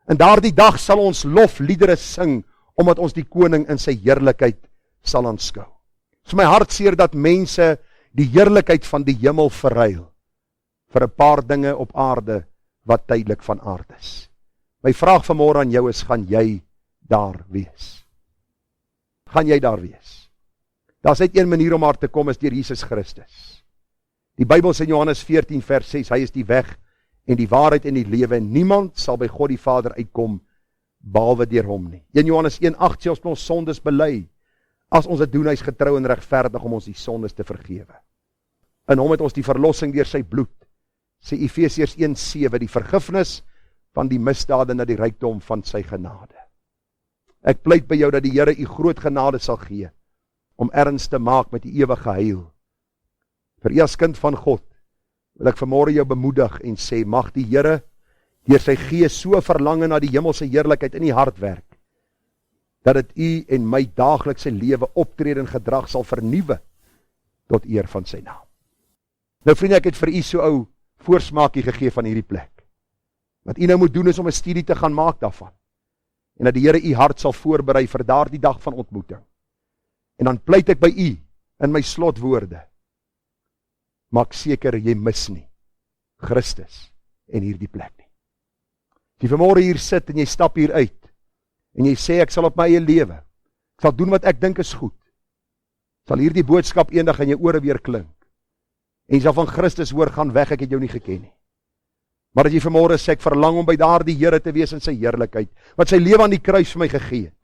En daardie dag sal ons lofliedere sing omdat ons die koning in sy heerlikheid sal aanskou. Dit is my hartseer dat mense die heerlikheid van die hemel verruil vir 'n paar dinge op aarde wat tydelik van aard is. My vraag vanmôre aan jou is, gaan jy daar wees? Gaan jy daar wees? Daar's net een manier om daar te kom, is deur Jesus Christus. Die Bybel sê in Johannes 14 vers 6, hy is die weg en die waarheid en die lewe, en niemand sal by God die Vader uitkom behalwe deur hom nie. 1 Johannes 1:8 sê ons moet ons sondes bely. As ons dit doen, hy is getrou en regverdig om ons die sondes te vergewe. In hom het ons die verlossing deur sy bloed, sê Efesiërs 1:7, die vergifnis van die misdade na die rykdom van sy genade. Ek pleit by jou dat die Here u groot genade sal gee om erns te maak met die ewige heil. Vir u as kind van God wil ek vanmôre jou bemoedig en sê, mag die Here deur sy gees so verlange na die hemelse heerlikheid in die hart werk, dat dit u en my daaglikse lewe, optrede en gedrag sal vernuwe tot eer van sy naam. Nou vriende, ek het vir u so ou voorsmaakie gegee van hierdie plek. Wat u nou moet doen is om 'n studie te gaan maak daarvan. En dat die Here u hart sal voorberei vir daardie dag van ontmoeting. En dan pleit ek by u in my slotwoorde. Maak seker jy mis nie Christus en hierdie plek nie. As jy vanmôre hier sit en jy stap hier uit en jy sê ek sal op my eie lewe, ek sal doen wat ek dink is goed, sal hierdie boodskap eendag in jou ore weer klink. En jy sal van Christus hoor, gaan weg, ek het jou nie geken nie. Maar as jy vanmôre sê ek verlang om by daardie Here te wees in sy heerlikheid, wat sy lewe aan die kruis vir my gegee het,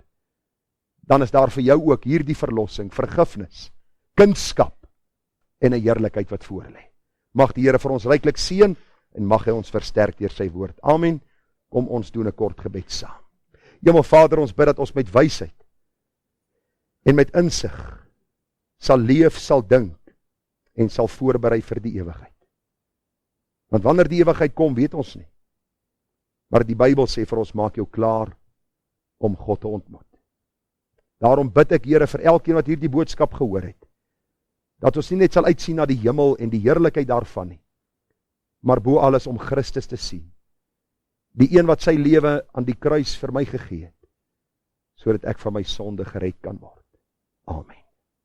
dan is daar vir jou ook hierdie verlossing, vergifnis, kindskap en 'n heerlikheid wat voor lê. Mag die Here vir ons ryklik seën en mag hy ons versterk deur sy woord. Amen. Kom ons doen 'n kort gebed saam. Hemel Vader, ons bid dat ons met wysheid en met insig sal leef, sal dink en sal voorberei vir die ewigheid. Want wanneer die ewigheid kom, weet ons nie. Maar die Bybel sê vir ons, maak jou klaar om God te ontmoet. Daarom bid ek, Here, vir elkeen wat hierdie boodskap gehoor het, dat ons nie net sal uitsien na die hemel en die heerlikheid daarvan nie, maar bo alles om Christus te sien. Die een wat sy lewe aan die kruis vir my gegee het, sodat ek van my sonde gered kan word. Amen.